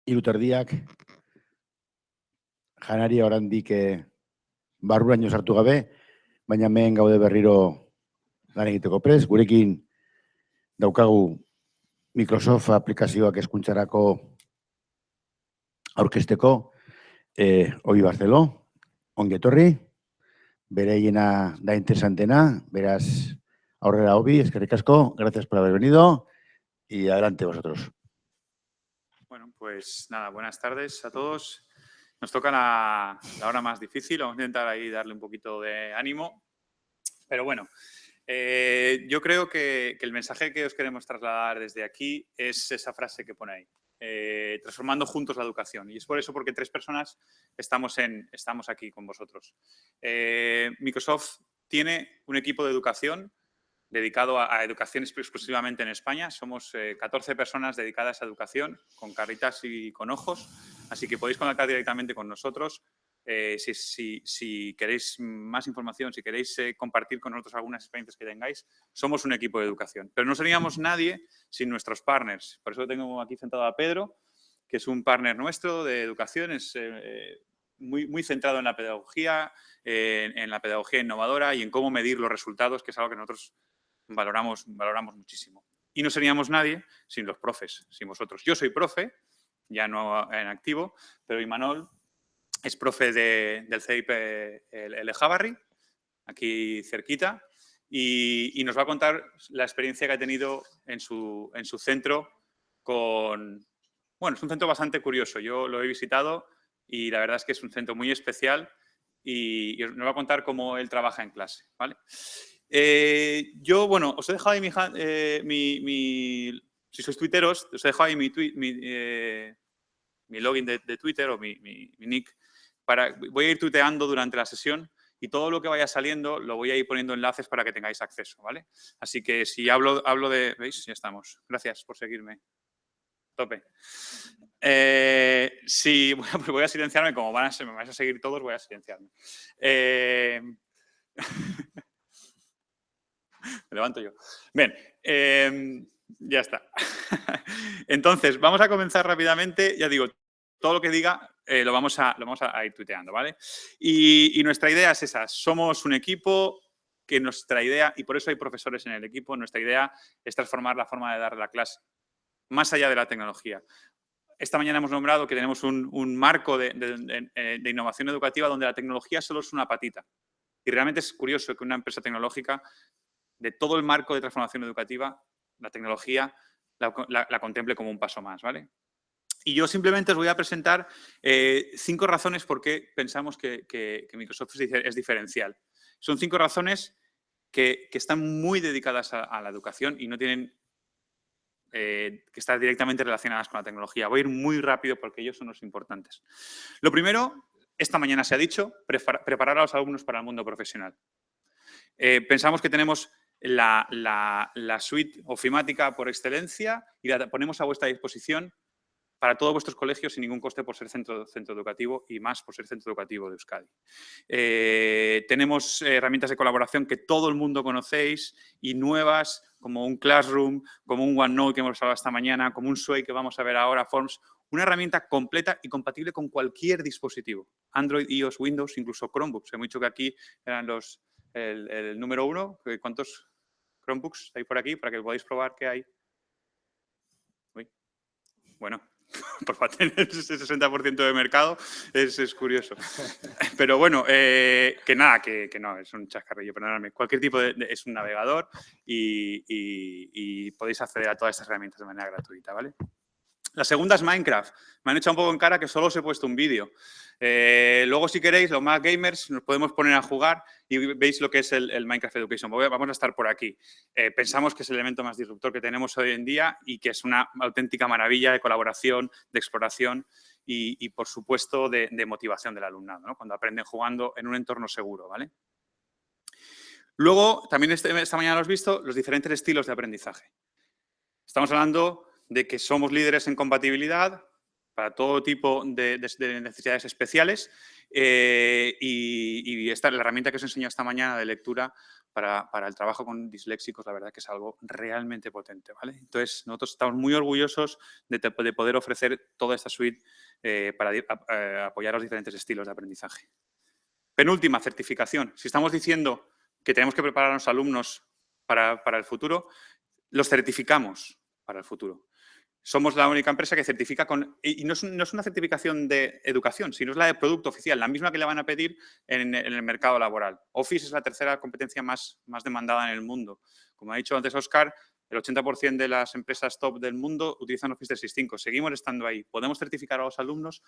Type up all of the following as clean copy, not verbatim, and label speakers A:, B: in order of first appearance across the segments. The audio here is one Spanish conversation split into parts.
A: Hiruterdiak janari oraindik barruraino sartu gabe, baina hemen gaude berriro lan egiteko prest. Gurekin daukagu Microsoft aplikazioak hezkuntzarako aurkezteko Obi Barceló, ongi etorri, bereiena da interesantena, beraz aurrera Obi, eskerrik asko, gracias por haber venido y adelante vosotros.
B: Bueno, pues nada, buenas tardes a todos. Nos toca la hora más difícil, vamos a intentar ahí darle un poquito de ánimo. Pero bueno, yo creo que el mensaje que os queremos trasladar desde aquí es esa frase que pone ahí. Transformando juntos la educación. Y es por eso porque 3 personas estamos aquí con vosotros. Microsoft tiene un equipo de educación dedicado a educación exclusivamente en España. Somos 14 personas dedicadas a educación, con caritas y con ojos, así que podéis contactar directamente con nosotros. Si queréis más información, si queréis compartir con nosotros algunas experiencias que tengáis, somos un equipo de educación. Pero no seríamos nadie sin nuestros partners. Por eso tengo aquí sentado a Pedro, que es un partner nuestro de educación, es muy centrado en la pedagogía innovadora y en cómo medir los resultados, que es algo que nosotros valoramos muchísimo. Y no seríamos nadie sin los profes, sin vosotros. Yo soy profe, ya no en activo, pero Imanol es profe del CEIP El Echavarri, aquí cerquita, y nos va a contar la experiencia que ha tenido en su centro con... Bueno, es un centro bastante curioso. Yo lo he visitado y la verdad es que es un centro muy especial y nos va a contar cómo él trabaja en clase, ¿vale? Yo, bueno, os he dejado ahí si sois tuiteros, os he dejado ahí mi login de Twitter o mi nick. Voy a ir tuiteando durante la sesión y todo lo que vaya saliendo lo voy a ir poniendo enlaces para que tengáis acceso, ¿vale? Así que si hablo de... ¿Veis? Ya estamos. Gracias por seguirme. Tope. Sí, pues voy a silenciarme. Como me vais a seguir todos, voy a silenciarme. Me levanto yo. Bien, ya está. Entonces, vamos a comenzar rápidamente. Ya digo, todo lo que diga lo vamos a ir tuiteando, ¿vale? Y nuestra idea es esa. Somos un equipo que nuestra idea, y por eso hay profesores en el equipo, nuestra idea es transformar la forma de dar la clase, más allá de la tecnología. Esta mañana hemos nombrado que tenemos un marco de innovación educativa donde la tecnología solo es una patita. Y realmente es curioso que una empresa tecnológica, de todo el marco de transformación educativa, la tecnología la contemple como un paso más, ¿vale? Y yo simplemente os voy a presentar 5 razones por qué pensamos que Microsoft es diferencial. Son 5 razones que están muy dedicadas a la educación y no tienen que estar directamente relacionadas con la tecnología. Voy a ir muy rápido porque ellos son los importantes. Lo primero, esta mañana se ha dicho, preparar a los alumnos para el mundo profesional. Pensamos que tenemos la suite ofimática por excelencia y la ponemos a vuestra disposición para todos vuestros colegios sin ningún coste por ser centro educativo y más por ser centro educativo de Euskadi. Tenemos herramientas de colaboración que todo el mundo conocéis y nuevas como un Classroom, como un OneNote que hemos hablado esta mañana, como un Sway que vamos a ver ahora, Forms. Una herramienta completa y compatible con cualquier dispositivo. Android, iOS, Windows, incluso Chromebooks. Hemos dicho que aquí eran el número 1. ¿Cuántos Chromebooks hay por aquí para que podáis probar qué hay? Uy. Bueno, por tener ese 60% de mercado es curioso. Pero bueno, que nada, que no, es un chascarrillo, perdonadme. Cualquier tipo es un navegador y podéis acceder a todas estas herramientas de manera gratuita, ¿vale? La segunda es Minecraft. Me han echado un poco en cara que solo os he puesto un vídeo. Luego, si queréis, los más gamers, nos podemos poner a jugar y veis lo que es el Minecraft Education. Vamos a estar por aquí. Pensamos que es el elemento más disruptor que tenemos hoy en día y que es una auténtica maravilla de colaboración, de exploración y por supuesto, de motivación del alumnado, ¿no? Cuando aprenden jugando en un entorno seguro, ¿vale? Luego, también esta mañana lo has visto, los diferentes estilos de aprendizaje. Estamos hablando de que somos líderes en compatibilidad para todo tipo de necesidades especiales y esta, la herramienta que os he enseñado esta mañana de lectura para el trabajo con disléxicos, la verdad que es algo realmente potente, ¿vale? Entonces, nosotros estamos muy orgullosos de poder ofrecer toda esta suite para apoyar los diferentes estilos de aprendizaje. Penúltima, certificación. Si estamos diciendo que tenemos que preparar a los alumnos para el futuro, los certificamos para el futuro. Somos la única empresa que certifica y no es una certificación de educación, sino es la de producto oficial, la misma que le van a pedir en el mercado laboral. Office es la tercera competencia más demandada en el mundo. Como ha dicho antes Óscar, el 80% de las empresas top del mundo utilizan Office 365. Seguimos estando ahí. Podemos certificar a los alumnos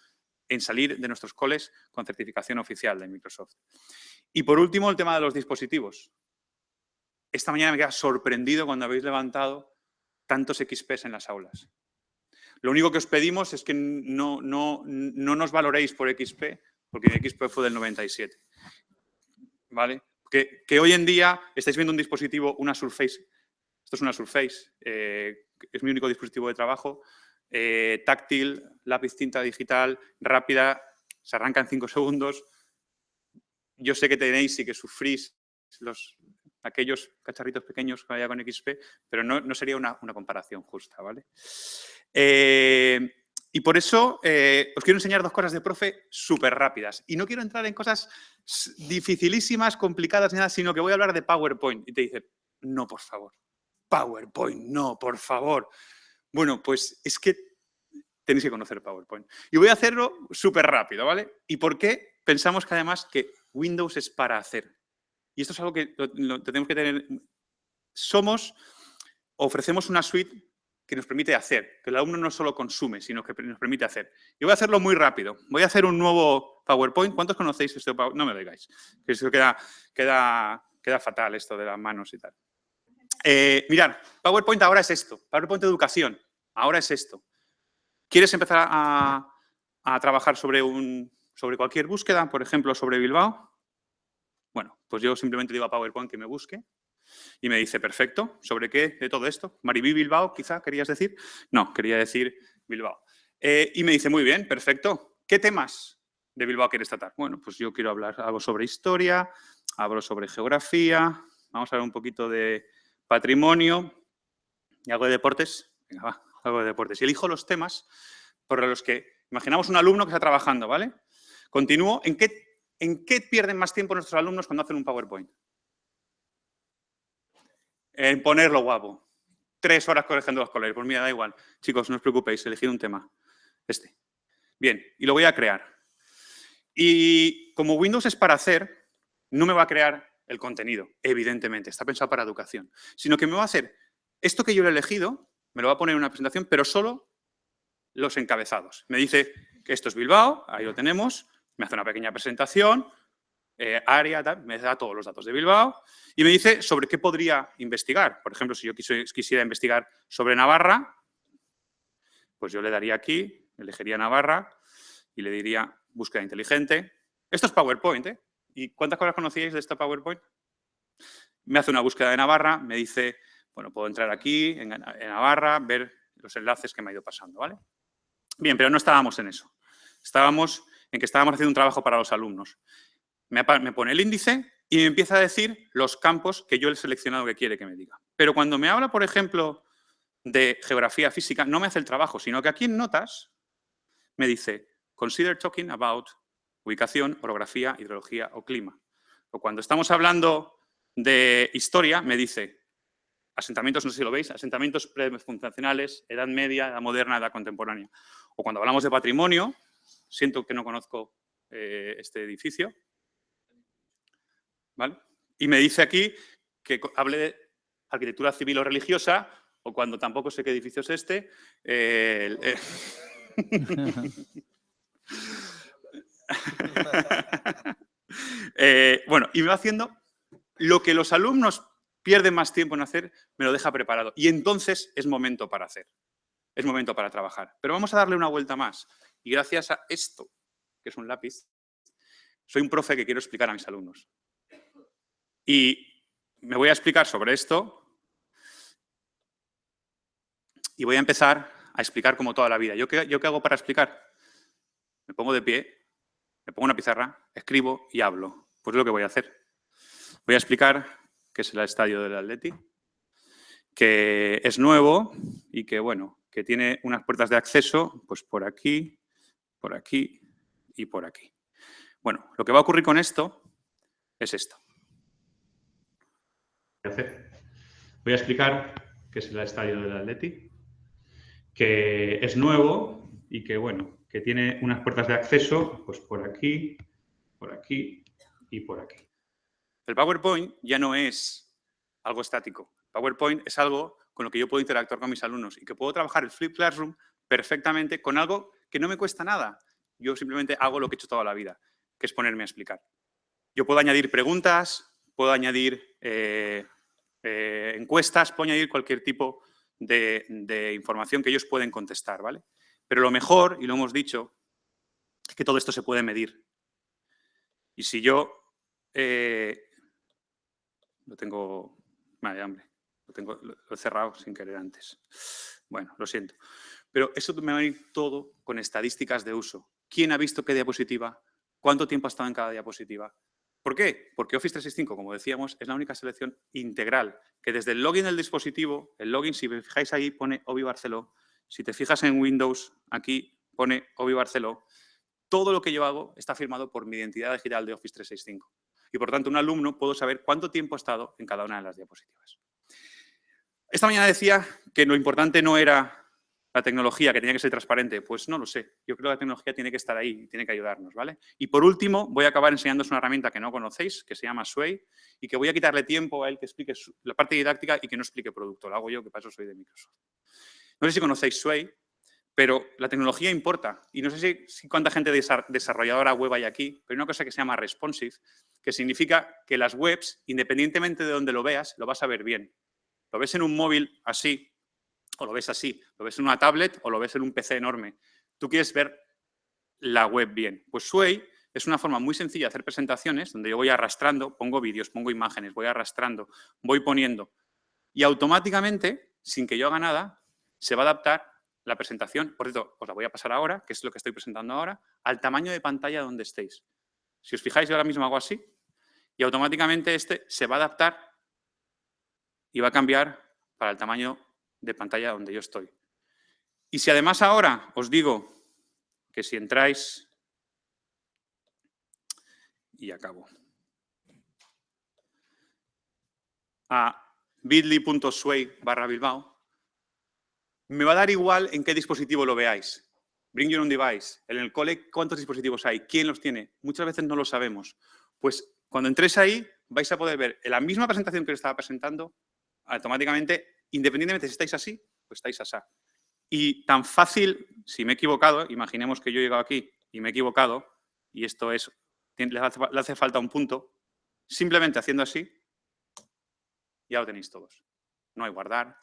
B: en salir de nuestros coles con certificación oficial de Microsoft. Y por último, el tema de los dispositivos. Esta mañana me queda sorprendido cuando habéis levantado tantos XPs en las aulas. Lo único que os pedimos es que no nos valoréis por XP, porque mi XP fue del 97. ¿Vale? Que hoy en día estáis viendo un dispositivo, una Surface. Esto es una Surface. Es mi único dispositivo de trabajo. Táctil, lápiz tinta digital, rápida, se arranca en 5 segundos. Yo sé que tenéis y que sufrís aquellos cacharritos pequeños que vaya con XP, pero no sería una comparación justa, ¿vale? Y por eso os quiero enseñar 2 cosas de profe súper rápidas. Y no quiero entrar en cosas dificilísimas, complicadas, ni nada, sino que voy a hablar de PowerPoint. Y te dicen, no, por favor. PowerPoint, no, por favor. Bueno, pues es que tenéis que conocer PowerPoint. Y voy a hacerlo súper rápido, ¿vale? ¿Y por qué? Pensamos que además que Windows es para hacer. Y esto es algo que lo tenemos que tener. Ofrecemos una suite que nos permite hacer, que el alumno no solo consume, sino que nos permite hacer. Y voy a hacerlo muy rápido. Voy a hacer un nuevo PowerPoint. ¿Cuántos conocéis este PowerPoint? No me lo digáis, que eso queda fatal esto de las manos y tal. Mirad, PowerPoint ahora es esto. PowerPoint de educación. Ahora es esto. ¿Quieres empezar a trabajar sobre cualquier búsqueda? Por ejemplo, sobre Bilbao. Bueno, pues yo simplemente digo a PowerPoint que me busque. Y me dice, perfecto, ¿sobre qué de todo esto? Maribí Bilbao, quizá, ¿querías decir? No, quería decir Bilbao. Y me dice, muy bien, perfecto. ¿Qué temas de Bilbao quieres tratar? Bueno, pues yo quiero hablar algo sobre historia, hablo sobre geografía, vamos a ver un poquito de patrimonio y algo de deportes. Venga, va, algo de deportes. Y elijo los temas por los que imaginamos un alumno que está trabajando, ¿vale? Continúo. ¿En qué pierden más tiempo nuestros alumnos cuando hacen un PowerPoint? En ponerlo guapo. 3 horas corrigiendo los colores. Pues mira, da igual. Chicos, no os preocupéis, elegid un tema. Bien, y lo voy a crear. Y como Windows es para hacer, no me va a crear el contenido, evidentemente. Está pensado para educación. Sino que me va a hacer esto que yo he elegido, me lo va a poner en una presentación, pero solo los encabezados. Me dice que esto es Bilbao, ahí lo tenemos. Me hace una pequeña presentación. Área, me da todos los datos de Bilbao y me dice sobre qué podría investigar. Por ejemplo, si yo quisiera investigar sobre Navarra, pues yo le daría aquí, elegiría Navarra y le diría búsqueda inteligente. Esto es PowerPoint, ¿eh? ¿Y cuántas cosas conocíais de este PowerPoint? Me hace una búsqueda de Navarra, me dice, bueno, puedo entrar aquí en Navarra, ver los enlaces que me ha ido pasando, ¿vale? Bien, pero no estábamos en eso. Estábamos en que estábamos haciendo un trabajo para los alumnos. Me pone el índice y me empieza a decir los campos que yo he seleccionado que quiere que me diga. Pero cuando me habla, por ejemplo, de geografía física, no me hace el trabajo, sino que aquí en notas me dice consider talking about ubicación, orografía, hidrología o clima. O cuando estamos hablando de historia, me dice asentamientos, no sé si lo veis, asentamientos prefundacionales, edad media, edad moderna, edad contemporánea. O cuando hablamos de patrimonio, siento que no conozco este edificio, ¿vale? Y me dice aquí que hable de arquitectura civil o religiosa, o cuando tampoco sé qué edificio es este. Bueno, y me va haciendo lo que los alumnos pierden más tiempo en hacer, me lo deja preparado. Y entonces es momento para hacer. Es momento para trabajar. Pero vamos a darle una vuelta más. Y gracias a esto, que es un lápiz, soy un profe que quiero explicar a mis alumnos. Y me voy a explicar sobre esto y voy a empezar a explicar como toda la vida. ¿Yo qué hago para explicar? Me pongo de pie, me pongo una pizarra, escribo y hablo. Pues es lo que voy a hacer. Voy a explicar que es el estadio del Atleti, que es nuevo y que, bueno, que tiene unas puertas de acceso, pues por aquí y por aquí. Bueno, lo que va a ocurrir con esto es esto. Voy a explicar qué es el estadio del Atleti, que es nuevo y que, bueno, que tiene unas puertas de acceso, pues por aquí y por aquí. El PowerPoint ya no es algo estático. PowerPoint es algo con lo que yo puedo interactuar con mis alumnos y que puedo trabajar el Flip Classroom perfectamente con algo que no me cuesta nada. Yo simplemente hago lo que he hecho toda la vida, que es ponerme a explicar. Yo puedo añadir preguntas, puedo añadir encuestas, puedo añadir cualquier tipo de información que ellos pueden contestar, ¿vale? Pero lo mejor, y lo hemos dicho, es que todo esto se puede medir. Y si yo lo tengo... Vale, hambre. Lo he cerrado sin querer antes. Bueno, lo siento. Pero eso me va a ir todo con estadísticas de uso. ¿Quién ha visto qué diapositiva? ¿Cuánto tiempo ha estado en cada diapositiva? ¿Por qué? Porque Office 365, como decíamos, es la única selección integral que desde el login del dispositivo, el login, si os fijáis ahí, pone Ovi Barceló. Si te fijas en Windows, aquí pone Ovi Barceló. Todo lo que yo hago está firmado por mi identidad digital de Office 365. Y, por tanto, un alumno puede saber cuánto tiempo ha estado en cada una de las diapositivas. Esta mañana decía que lo importante no era la tecnología, que tenía que ser transparente. Pues no lo sé. Yo creo que la tecnología tiene que estar ahí y tiene que ayudarnos, ¿vale? Y, por último, voy a acabar enseñándoos una herramienta que no conocéis, que se llama Sway, y que voy a quitarle tiempo a él que explique la parte didáctica y que no explique producto. Lo hago yo, que para eso soy de Microsoft. No sé si conocéis Sway, pero la tecnología importa. Y no sé si cuánta gente desarrolladora web hay aquí, pero hay una cosa que se llama responsive, que significa que las webs, independientemente de donde lo veas, lo vas a ver bien. Lo ves en un móvil así, o lo ves así. Lo ves en una tablet o lo ves en un PC enorme. Tú quieres ver la web bien. Pues Sway es una forma muy sencilla de hacer presentaciones, donde yo voy arrastrando, pongo vídeos, pongo imágenes, voy arrastrando, voy poniendo. Y automáticamente, sin que yo haga nada, se va a adaptar la presentación, por cierto, os la voy a pasar ahora, que es lo que estoy presentando ahora, al tamaño de pantalla donde estéis. Si os fijáis, yo ahora mismo hago así y automáticamente este se va a adaptar y va a cambiar para el tamaño de pantalla donde yo estoy. Y si además ahora os digo que si entráis, y acabo, a bit.ly.sway/Bilbao, me va a dar igual en qué dispositivo lo veáis. Bring your own device. En el cole, ¿cuántos dispositivos hay? ¿Quién los tiene? Muchas veces no lo sabemos. Pues cuando entréis ahí, vais a poder ver en la misma presentación que os estaba presentando, automáticamente, independientemente si estáis así o estáis así. Y tan fácil, si me he equivocado, imaginemos que yo he llegado aquí y me he equivocado, y esto es, le hace falta un punto, simplemente haciendo así, ya lo tenéis todos. No hay guardar,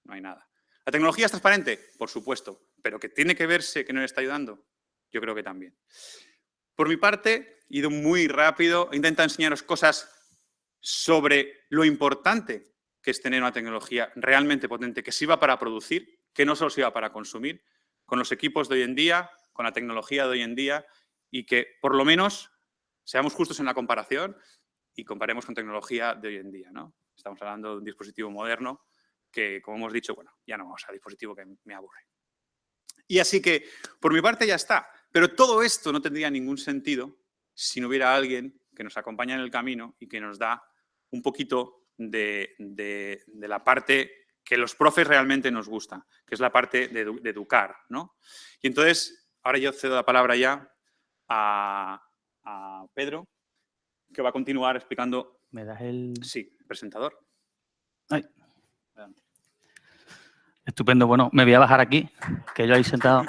B: no hay nada. ¿La tecnología es transparente? Por supuesto. ¿Pero que tiene que verse que no le está ayudando? Yo creo que también. Por mi parte, he ido muy rápido. He intentado enseñaros cosas sobre lo importante que es tener una tecnología realmente potente que sirva para producir, que no solo sirva para consumir, con los equipos de hoy en día, con la tecnología de hoy en día, y que por lo menos seamos justos en la comparación y comparemos con tecnología de hoy en día, ¿no? Estamos hablando de un dispositivo moderno que, como hemos dicho, bueno, ya no vamos a dispositivo que me aburre. Y así que, por mi parte, ya está. Pero todo esto no tendría ningún sentido si no hubiera alguien que nos acompaña en el camino y que nos da un poquito de la parte que los profes realmente nos gusta, que es la parte de educar, ¿no? Y entonces, ahora yo cedo la palabra ya a Pedro, que va a continuar explicando.
C: ¿Me das el...?
B: Sí, el presentador.
C: Ay. Estupendo. Bueno, me voy a bajar aquí, que yo ahí sentado.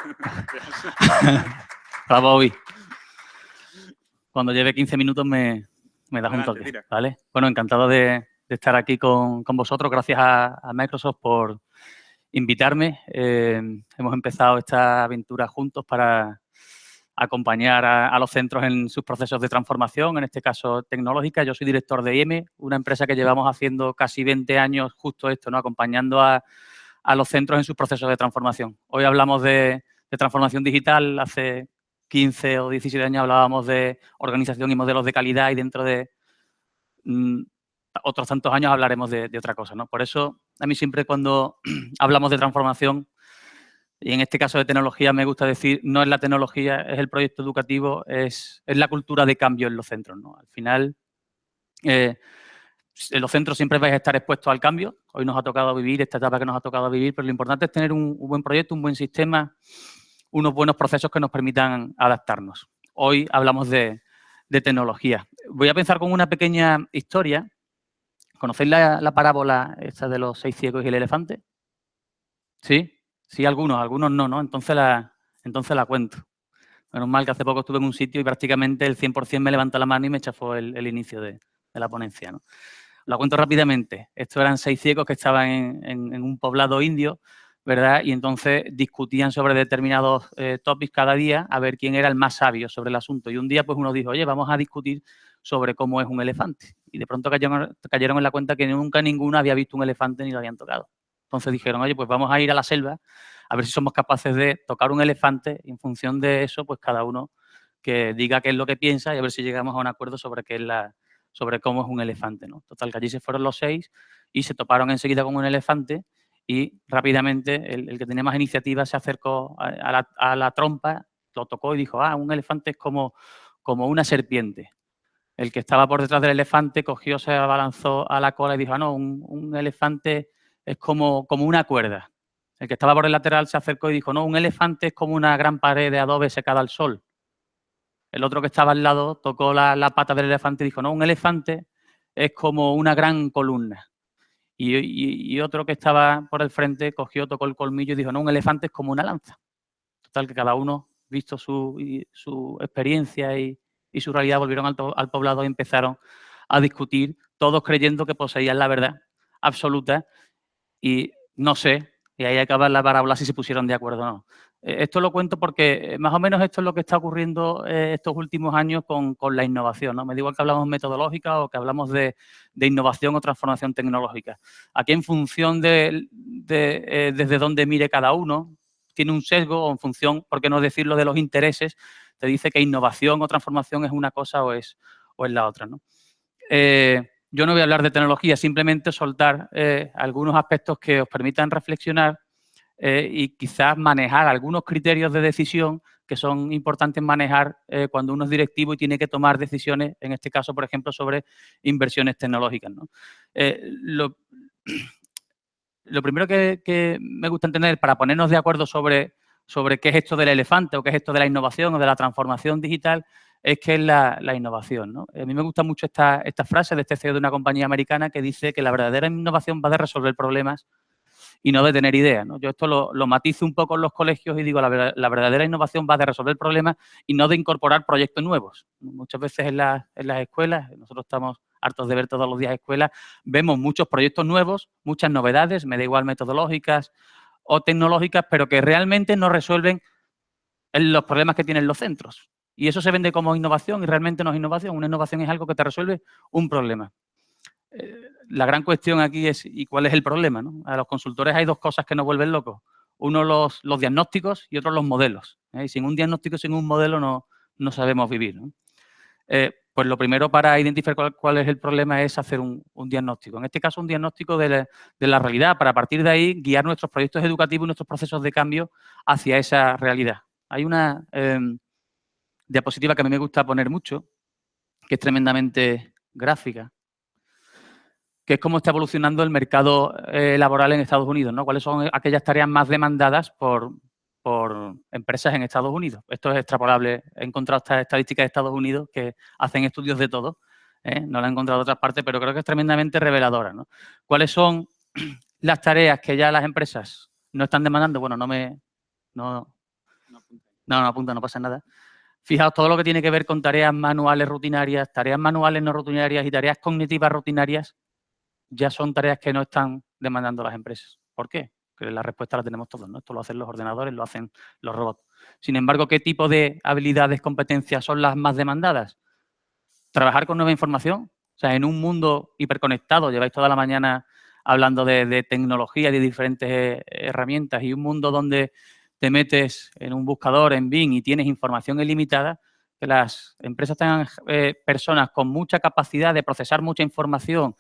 C: Hola, Bobby. Cuando lleve 15 minutos me das un toque,
B: Tira.
C: ¿vale? Bueno, encantado de estar aquí con vosotros. Gracias a Microsoft por invitarme. Hemos empezado esta aventura juntos para acompañar a los centros en sus procesos de transformación, en este caso tecnológica. Yo soy director de IEM, una empresa que llevamos haciendo casi 20 años justo esto, ¿no? Acompañando a los centros en sus procesos de transformación. Hoy hablamos de transformación digital. Hace 15 o 17 años hablábamos de organización y modelos de calidad y dentro de otros tantos años hablaremos de otra cosa, ¿no? Por eso, a mí siempre cuando hablamos de transformación, y en este caso de tecnología, me gusta decir, no es la tecnología, es el proyecto educativo, es la cultura de cambio en los centros, ¿no? Al final, en los centros siempre vais a estar expuestos al cambio. Hoy nos ha tocado vivir esta etapa que nos ha tocado vivir, pero lo importante es tener un buen proyecto, un buen sistema, unos buenos procesos que nos permitan adaptarnos. Hoy hablamos de tecnología. Voy a empezar con una pequeña historia. ¿Conocéis la parábola esta de los 6 ciegos y el elefante? ¿Sí? Sí, algunos no, ¿no? Entonces la cuento. Menos mal que hace poco estuve en un sitio y prácticamente el 100% me levantó la mano y me chafó el inicio de la ponencia, ¿no? La cuento rápidamente. Estos eran 6 ciegos que estaban en un poblado indio, ¿verdad? Y entonces discutían sobre determinados tópicos cada día a ver quién era el más sabio sobre el asunto. Y un día, pues uno dijo, oye, vamos a discutir sobre cómo es un elefante. Y de pronto cayeron en la cuenta que nunca ninguno había visto un elefante ni lo habían tocado. Entonces dijeron, oye, pues vamos a ir a la selva a ver si somos capaces de tocar un elefante y en función de eso, pues cada uno que diga qué es lo que piensa y a ver si llegamos a un acuerdo sobre sobre cómo es un elefante, ¿no? Total, que allí se fueron los 6 y se toparon enseguida con un elefante y rápidamente el que tenía más iniciativa se acercó a la trompa, lo tocó y dijo, un elefante es como una serpiente. El que estaba por detrás del elefante cogió, se abalanzó a la cola y dijo, no, un elefante es como una cuerda. El que estaba por el lateral se acercó y dijo, no, un elefante es como una gran pared de adobe secada al sol. El otro que estaba al lado tocó la pata del elefante y dijo, no, un elefante es como una gran columna. Y otro que estaba por el frente cogió, tocó el colmillo y dijo, no, un elefante es como una lanza. Total, que cada uno, visto su experiencia y su realidad, volvieron al poblado y empezaron a discutir, todos creyendo que poseían la verdad absoluta y no sé, y ahí acaba la parábola si se pusieron de acuerdo o no. Esto lo cuento porque más o menos esto es lo que está ocurriendo estos últimos años con la innovación, ¿no? Me da igual que hablamos metodológica o que hablamos de innovación o transformación tecnológica. Aquí en función desde dónde mire cada uno, tiene un sesgo o en función, por qué no decirlo, de los intereses, te dice que innovación o transformación es una cosa o es la otra, ¿no? Yo no voy a hablar de tecnología, simplemente soltar algunos aspectos que os permitan reflexionar y quizás manejar algunos criterios de decisión que son importantes manejar cuando uno es directivo y tiene que tomar decisiones, en este caso, por ejemplo, sobre inversiones tecnológicas, ¿no? Lo primero que me gusta entender para ponernos de acuerdo sobre qué es esto del elefante o qué es esto de la innovación o de la transformación digital es qué es la innovación, ¿no? A mí me gusta mucho esta frase de este CEO de una compañía americana que dice que la verdadera innovación va de resolver problemas y no de tener ideas, ¿no? Yo esto lo matizo un poco en los colegios y digo, la verdadera innovación va de resolver problemas y no de incorporar proyectos nuevos. Muchas veces en las escuelas, nosotros estamos hartos de ver todos los días escuelas, vemos muchos proyectos nuevos, muchas novedades, me da igual metodológicas o tecnológicas, pero que realmente no resuelven los problemas que tienen los centros. Y eso se vende como innovación y realmente no es innovación. Una innovación es algo que te resuelve un problema. La gran cuestión aquí es, ¿y cuál es el problema, no? A los consultores hay 2 cosas que nos vuelven locos. Uno, los diagnósticos y otro, los modelos. Y sin un diagnóstico y sin un modelo no sabemos vivir, ¿no? Pues lo primero para identificar cuál es el problema es hacer un diagnóstico. En este caso, un diagnóstico de la realidad, para a partir de ahí guiar nuestros proyectos educativos y nuestros procesos de cambio hacia esa realidad. Hay una diapositiva que a mí me gusta poner mucho, que es tremendamente gráfica, que es cómo está evolucionando el mercado laboral en Estados Unidos, ¿no? Cuáles son aquellas tareas más demandadas por empresas en Estados Unidos. Esto es extrapolable. He encontrado estas estadísticas de Estados Unidos que hacen estudios de todo. No la he encontrado de otras partes, pero creo que es tremendamente reveladora, ¿no? ¿Cuáles son las tareas que ya las empresas no están demandando? Bueno, no apunta, no pasa nada. Fijaos, todo lo que tiene que ver con tareas manuales rutinarias, tareas manuales no rutinarias y tareas cognitivas rutinarias ya son tareas que no están demandando las empresas. ¿Por qué? Que la respuesta la tenemos todos, ¿no? Esto lo hacen los ordenadores, lo hacen los robots. Sin embargo, ¿qué tipo de habilidades, competencias son las más demandadas? Trabajar con nueva información. O sea, en un mundo hiperconectado, lleváis toda la mañana hablando de tecnología, de diferentes herramientas y un mundo donde te metes en un buscador, en Bing, y tienes información ilimitada, que las empresas tengan personas con mucha capacidad de procesar mucha información,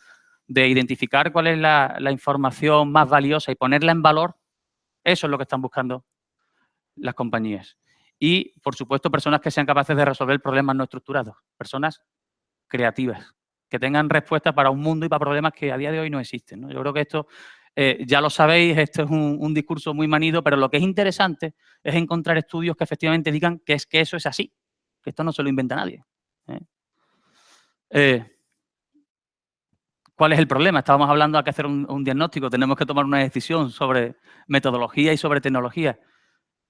C: de identificar cuál es la información más valiosa y ponerla en valor, eso es lo que están buscando las compañías. Y, por supuesto, personas que sean capaces de resolver problemas no estructurados, personas creativas, que tengan respuestas para un mundo y para problemas que a día de hoy no existen, ¿no? Yo creo que esto, ya lo sabéis, esto es un discurso muy manido, pero lo que es interesante es encontrar estudios que efectivamente digan que eso es así, que esto no se lo inventa nadie. ¿Cuál es el problema? Estábamos hablando de que hacer un diagnóstico, tenemos que tomar una decisión sobre metodología y sobre tecnología.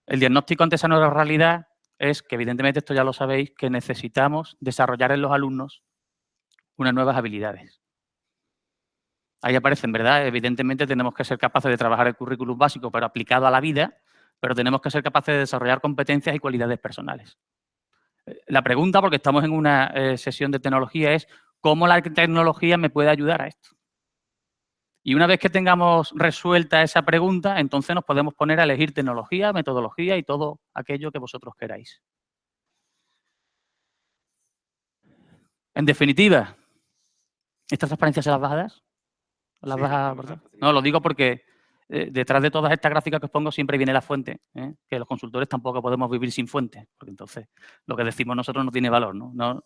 C: El diagnóstico ante esa nueva realidad es que, evidentemente, esto ya lo sabéis, que necesitamos desarrollar en los alumnos unas nuevas habilidades. Ahí aparecen, ¿verdad? Evidentemente tenemos que ser capaces de trabajar el currículum básico, pero aplicado a la vida, pero tenemos que ser capaces de desarrollar competencias y cualidades personales. La pregunta, porque estamos en una sesión de tecnología, es ¿cómo la tecnología me puede ayudar a esto? Y una vez que tengamos resuelta esa pregunta, entonces nos podemos poner a elegir tecnología, metodología y todo aquello que vosotros queráis. En definitiva, ¿estas transparencias se las vas a dar? ¿Las vas a aportar? No, lo digo porque detrás de todas estas gráficas que os pongo siempre viene la fuente, que los consultores tampoco podemos vivir sin fuente, porque entonces lo que decimos nosotros no tiene valor, ¿no?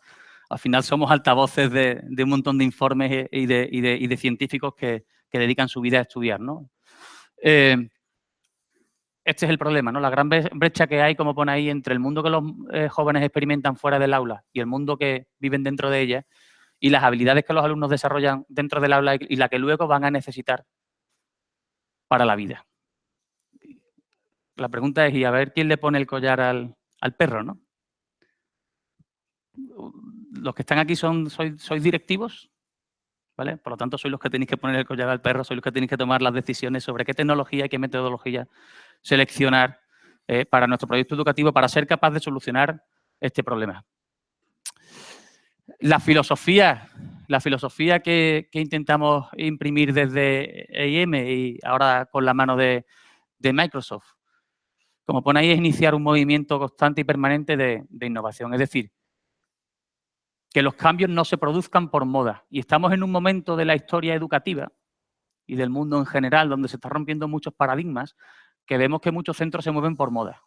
C: Al final somos altavoces de un montón de informes y de científicos que dedican su vida a estudiar, ¿no? Este es el problema, ¿no? La gran brecha que hay, como pone ahí, entre el mundo que los jóvenes experimentan fuera del aula y el mundo que viven dentro de ella, y las habilidades que los alumnos desarrollan dentro del aula y la que luego van a necesitar para la vida. La pregunta es, y a ver quién le pone el collar al perro, ¿no? Los que están aquí sois directivos, ¿vale? Por lo tanto, sois los que tenéis que poner el collar al perro, sois los que tenéis que tomar las decisiones sobre qué tecnología y qué metodología seleccionar para nuestro proyecto educativo para ser capaz de solucionar este problema. La filosofía que intentamos imprimir desde EIM y ahora con la mano de Microsoft, como pone ahí, es iniciar un movimiento constante y permanente de innovación. Es decir, que los cambios no se produzcan por moda. Y estamos en un momento de la historia educativa y del mundo en general donde se están rompiendo muchos paradigmas, que vemos que muchos centros se mueven por moda.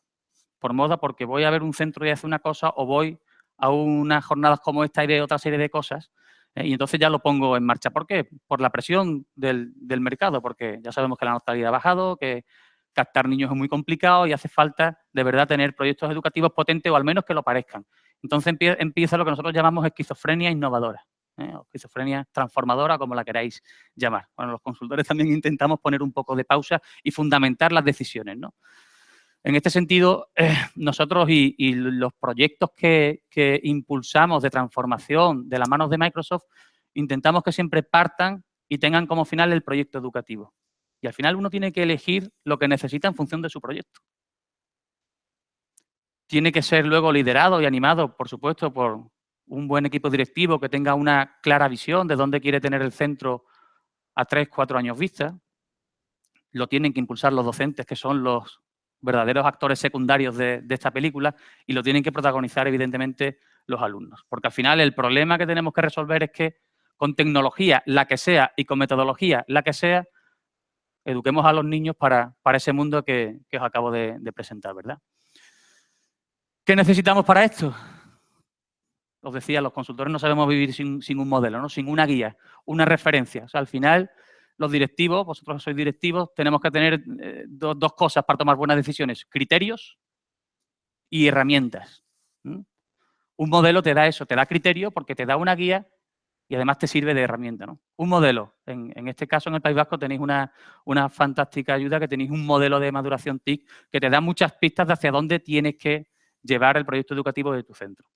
C: Por moda porque voy a ver un centro y hace una cosa o voy a unas jornadas como esta y veo otra serie de cosas y entonces ya lo pongo en marcha. ¿Por qué? Por la presión del mercado, porque ya sabemos que la natalidad ha bajado, que captar niños es muy complicado y hace falta de verdad tener proyectos educativos potentes o al menos que lo parezcan. Entonces empieza lo que nosotros llamamos esquizofrenia innovadora, o esquizofrenia transformadora, como la queráis llamar. Bueno, los consultores también intentamos poner un poco de pausa y fundamentar las decisiones, ¿no? En este sentido, nosotros y los proyectos que impulsamos de transformación de las manos de Microsoft, intentamos que siempre partan y tengan como final el proyecto educativo. Y al final uno tiene que elegir lo que necesita en función de su proyecto. Tiene que ser luego liderado y animado, por supuesto, por un buen equipo directivo que tenga una clara visión de dónde quiere tener el centro a 3, 4 años vista. Lo tienen que impulsar los docentes, que son los verdaderos actores secundarios de esta película, y lo tienen que protagonizar, evidentemente, los alumnos. Porque al final el problema que tenemos que resolver es que con tecnología, la que sea, y con metodología, la que sea, eduquemos a los niños para ese mundo que os acabo de presentar, ¿verdad? ¿Qué necesitamos para esto? Os decía, los consultores no sabemos vivir sin un modelo, ¿no? Sin una guía, una referencia. O sea, al final, los directivos, vosotros sois directivos, tenemos que tener dos cosas para tomar buenas decisiones: criterios y herramientas. Un modelo te da eso, te da criterio porque te da una guía y además te sirve de herramienta, ¿no? Un modelo. En este caso, en el País Vasco, tenéis una fantástica ayuda, que tenéis un modelo de maduración TIC que te da muchas pistas de hacia dónde tienes que llevar el proyecto educativo de tu centro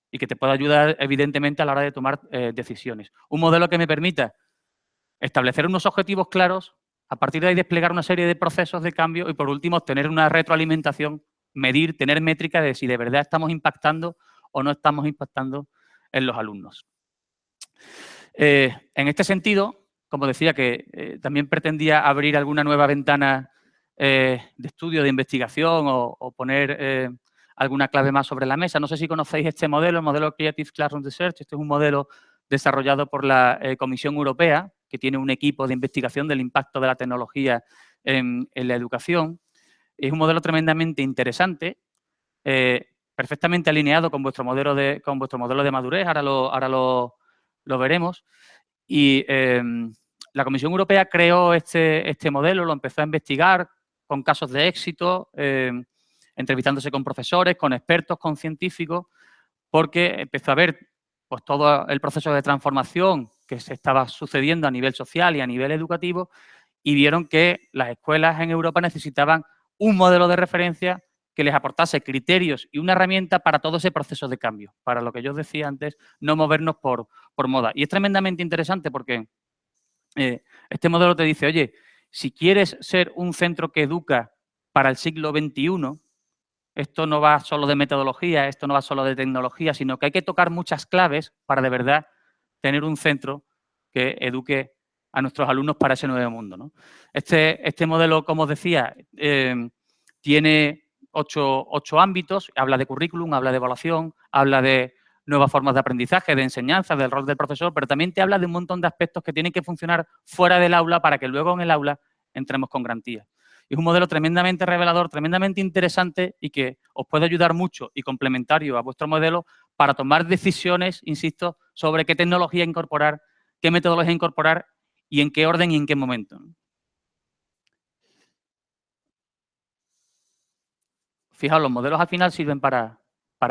C: y que te puede ayudar, evidentemente, a la hora de tomar decisiones. Un modelo que me permita establecer unos objetivos claros, a partir de ahí desplegar una serie de procesos de cambio y, por último, tener una retroalimentación, medir, tener métrica de si de verdad estamos impactando o no estamos impactando en los alumnos. En este sentido, como decía, que también pretendía abrir alguna nueva ventana de estudio, de investigación o poner alguna clave más sobre la mesa. No sé si conocéis este modelo, el modelo Creative Classroom Research. Este es un modelo desarrollado por la Comisión Europea, que tiene un equipo de investigación del impacto de la tecnología en la educación. Es un modelo tremendamente interesante, perfectamente alineado con vuestro modelo de madurez, ahora lo veremos. Y la Comisión Europea creó este modelo, lo empezó a investigar con casos de éxito, entrevistándose con profesores, con expertos, con científicos, porque empezó a ver pues, todo el proceso de transformación que se estaba sucediendo a nivel social y a nivel educativo, y vieron que las escuelas en Europa necesitaban un modelo de referencia que les aportase criterios y una herramienta para todo ese proceso de cambio, para lo que yo os decía antes, no movernos por moda. Y es tremendamente interesante porque este modelo te dice, oye, si quieres ser un centro que educa para el siglo XXI, esto no va solo de metodología, esto no va solo de tecnología, sino que hay que tocar muchas claves para de verdad tener un centro que eduque a nuestros alumnos para ese nuevo mundo, ¿no? Este modelo, como os decía, tiene ocho ámbitos, habla de currículum, habla de evaluación, habla de nuevas formas de aprendizaje, de enseñanza, del rol del profesor, pero también te habla de un montón de aspectos que tienen que funcionar fuera del aula para que luego en el aula entremos con garantías. Es un modelo tremendamente revelador, tremendamente interesante y que os puede ayudar mucho y complementario a vuestro modelo para tomar decisiones, insisto, sobre qué tecnología incorporar, qué metodología incorporar y en qué orden y en qué momento. Fijaos, los modelos al final sirven para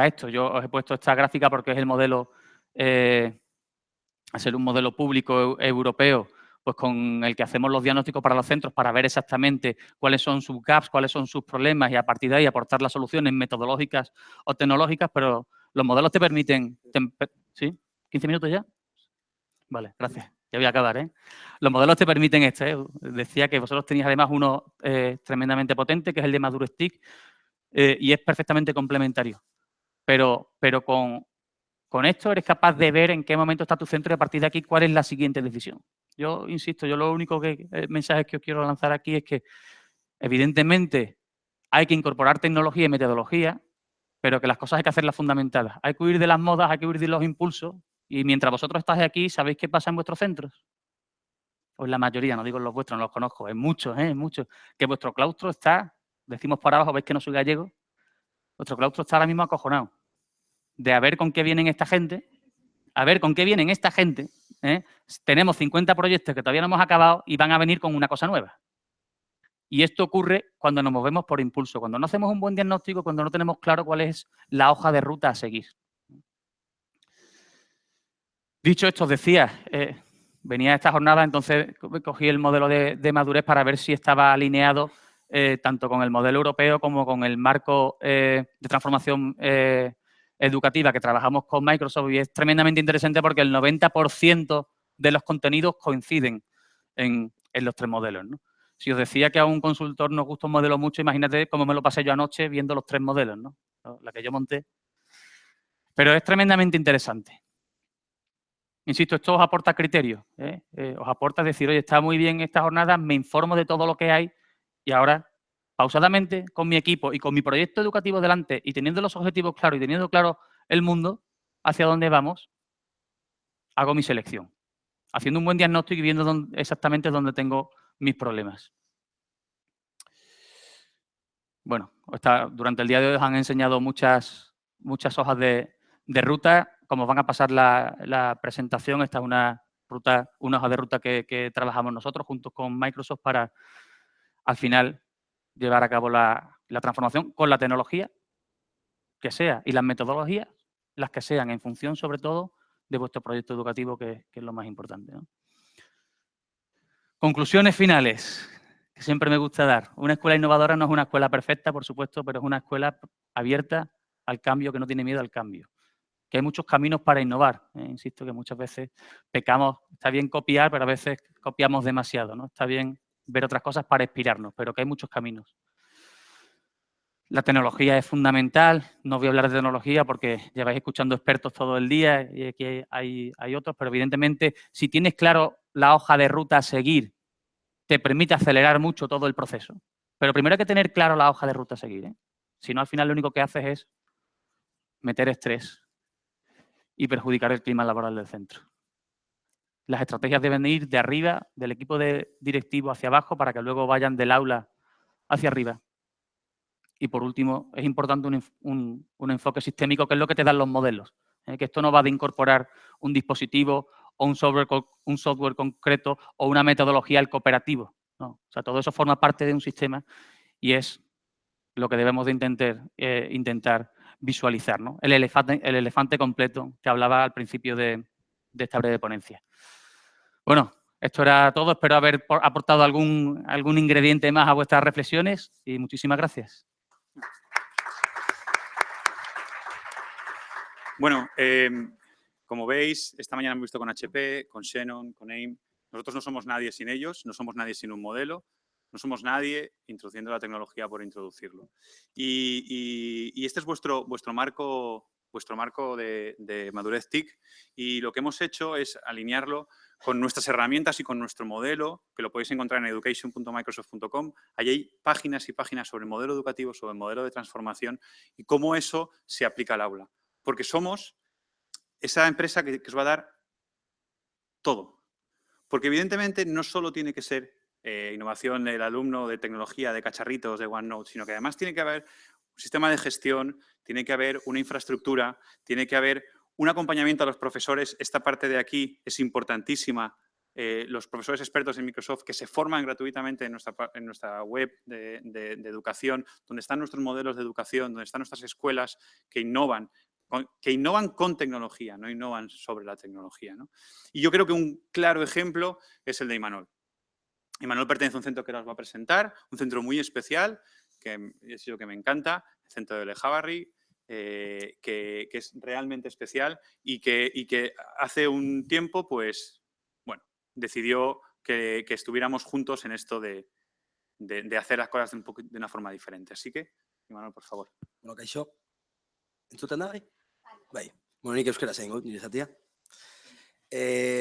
C: esto. Yo os he puesto esta gráfica porque es el modelo, a ser un modelo público europeo, pues con el que hacemos los diagnósticos para los centros para ver exactamente cuáles son sus gaps, cuáles son sus problemas y a partir de ahí aportar las soluciones metodológicas o tecnológicas, pero los modelos te permiten... ¿Sí? ¿15 minutos ya? Vale, gracias. Ya voy a acabar, ¿eh? Los modelos te permiten esto, ¿eh? Decía que vosotros tenéis además uno tremendamente potente, que es el de MaduroStick, y es perfectamente complementario. Pero con esto eres capaz de ver en qué momento está tu centro y a partir de aquí cuál es la siguiente decisión. Yo insisto, yo lo único mensaje que os quiero lanzar aquí es que evidentemente hay que incorporar tecnología y metodología, pero que las cosas hay que hacerlas fundamentadas. Hay que huir de las modas, hay que huir de los impulsos y mientras vosotros estáis aquí, ¿sabéis qué pasa en vuestros centros? Pues la mayoría, no digo en los vuestros, no los conozco, en muchos, que vuestro claustro está, decimos por abajo, veis que no soy gallego, vuestro claustro está ahora mismo acojonado de a ver con qué vienen esta gente, ¿eh? Tenemos 50 proyectos que todavía no hemos acabado y van a venir con una cosa nueva. Y esto ocurre cuando nos movemos por impulso, cuando no hacemos un buen diagnóstico, cuando no tenemos claro cuál es la hoja de ruta a seguir. Dicho esto, os decía, venía a esta jornada, entonces cogí el modelo de madurez para ver si estaba alineado tanto con el modelo europeo como con el marco de transformación educativa que trabajamos con Microsoft y es tremendamente interesante porque el 90% de los contenidos coinciden en los tres modelos, ¿no? Si os decía que a un consultor nos gusta un modelo mucho, imagínate cómo me lo pasé yo anoche viendo los tres modelos, ¿no? La que yo monté. Pero es tremendamente interesante. Insisto, esto os aporta criterios, os aporta decir, oye, está muy bien esta jornada, me informo de todo lo que hay y ahora, pausadamente, con mi equipo y con mi proyecto educativo delante y teniendo los objetivos claros y teniendo claro el mundo hacia dónde vamos, hago mi selección, haciendo un buen diagnóstico y viendo exactamente dónde tengo mis problemas. Bueno, durante el día de hoy os han enseñado muchas hojas de ruta. Como van a pasar la presentación, esta es una hoja de ruta que trabajamos nosotros juntos con Microsoft para, al final, llevar a cabo la transformación con la tecnología que sea y las metodologías, las que sean, en función, sobre todo, de vuestro proyecto educativo, que es lo más importante, ¿no? Conclusiones finales, que siempre me gusta dar. Una escuela innovadora no es una escuela perfecta, por supuesto, pero es una escuela abierta al cambio, que no tiene miedo al cambio. Que hay muchos caminos para innovar. Insisto que muchas veces pecamos, está bien copiar, pero a veces copiamos demasiado, ¿no? Está bien ver otras cosas para inspirarnos, pero que hay muchos caminos. La tecnología es fundamental. No voy a hablar de tecnología porque lleváis escuchando expertos todo el día y aquí hay otros, pero evidentemente si tienes claro la hoja de ruta a seguir, te permite acelerar mucho todo el proceso. Pero primero hay que tener claro la hoja de ruta a seguir, ¿eh? Si no, al final lo único que haces es meter estrés y perjudicar el clima laboral del centro. Las estrategias deben ir de arriba, del equipo directivo hacia abajo, para que luego vayan del aula hacia arriba. Y por último, es importante un enfoque sistémico, que es lo que te dan los modelos. Que esto no va de incorporar un dispositivo o un software concreto o una metodología al cooperativo. No. O sea, todo eso forma parte de un sistema y es lo que debemos de intentar visualizar, ¿no? El elefante completo que hablaba al principio de esta breve ponencia. Bueno, esto era todo. Espero haber aportado algún ingrediente más a vuestras reflexiones y muchísimas gracias.
B: Bueno, como veis, esta mañana hemos visto con HP, con Xenon, con AIM. Nosotros no somos nadie sin ellos, no somos nadie sin un modelo, no somos nadie introduciendo la tecnología por introducirlo. Y este es vuestro marco de madurez TIC, y lo que hemos hecho es alinearlo con nuestras herramientas y con nuestro modelo, que lo podéis encontrar en education.microsoft.com. Allí hay páginas y páginas sobre el modelo educativo, sobre el modelo de transformación y cómo eso se aplica al aula. Porque somos esa empresa que os va a dar todo. Porque evidentemente no solo tiene que ser innovación del alumno, de tecnología, de cacharritos, de OneNote, sino que además tiene que haber un sistema de gestión, tiene que haber una infraestructura, tiene que haber un acompañamiento a los profesores. Esta parte de aquí es importantísima. Los profesores expertos en Microsoft que se forman gratuitamente en nuestra web de educación, donde están nuestros modelos de educación, donde están nuestras escuelas que innovan con tecnología, no innovan sobre la tecnología, ¿no? Y yo creo que un claro ejemplo es el de Imanol. Imanol pertenece a un centro que nos va a presentar, un centro muy especial, que es lo que me encanta, el centro de Lejabarri, que es realmente especial y que hace un tiempo, pues, bueno, decidió que estuviéramos juntos en esto de hacer las cosas de una forma diferente. Así que, Imanol, por favor.
D: Bueno, kaixo, entzuten da, bai? Bai, bueno, nik euskera zein nire zatia.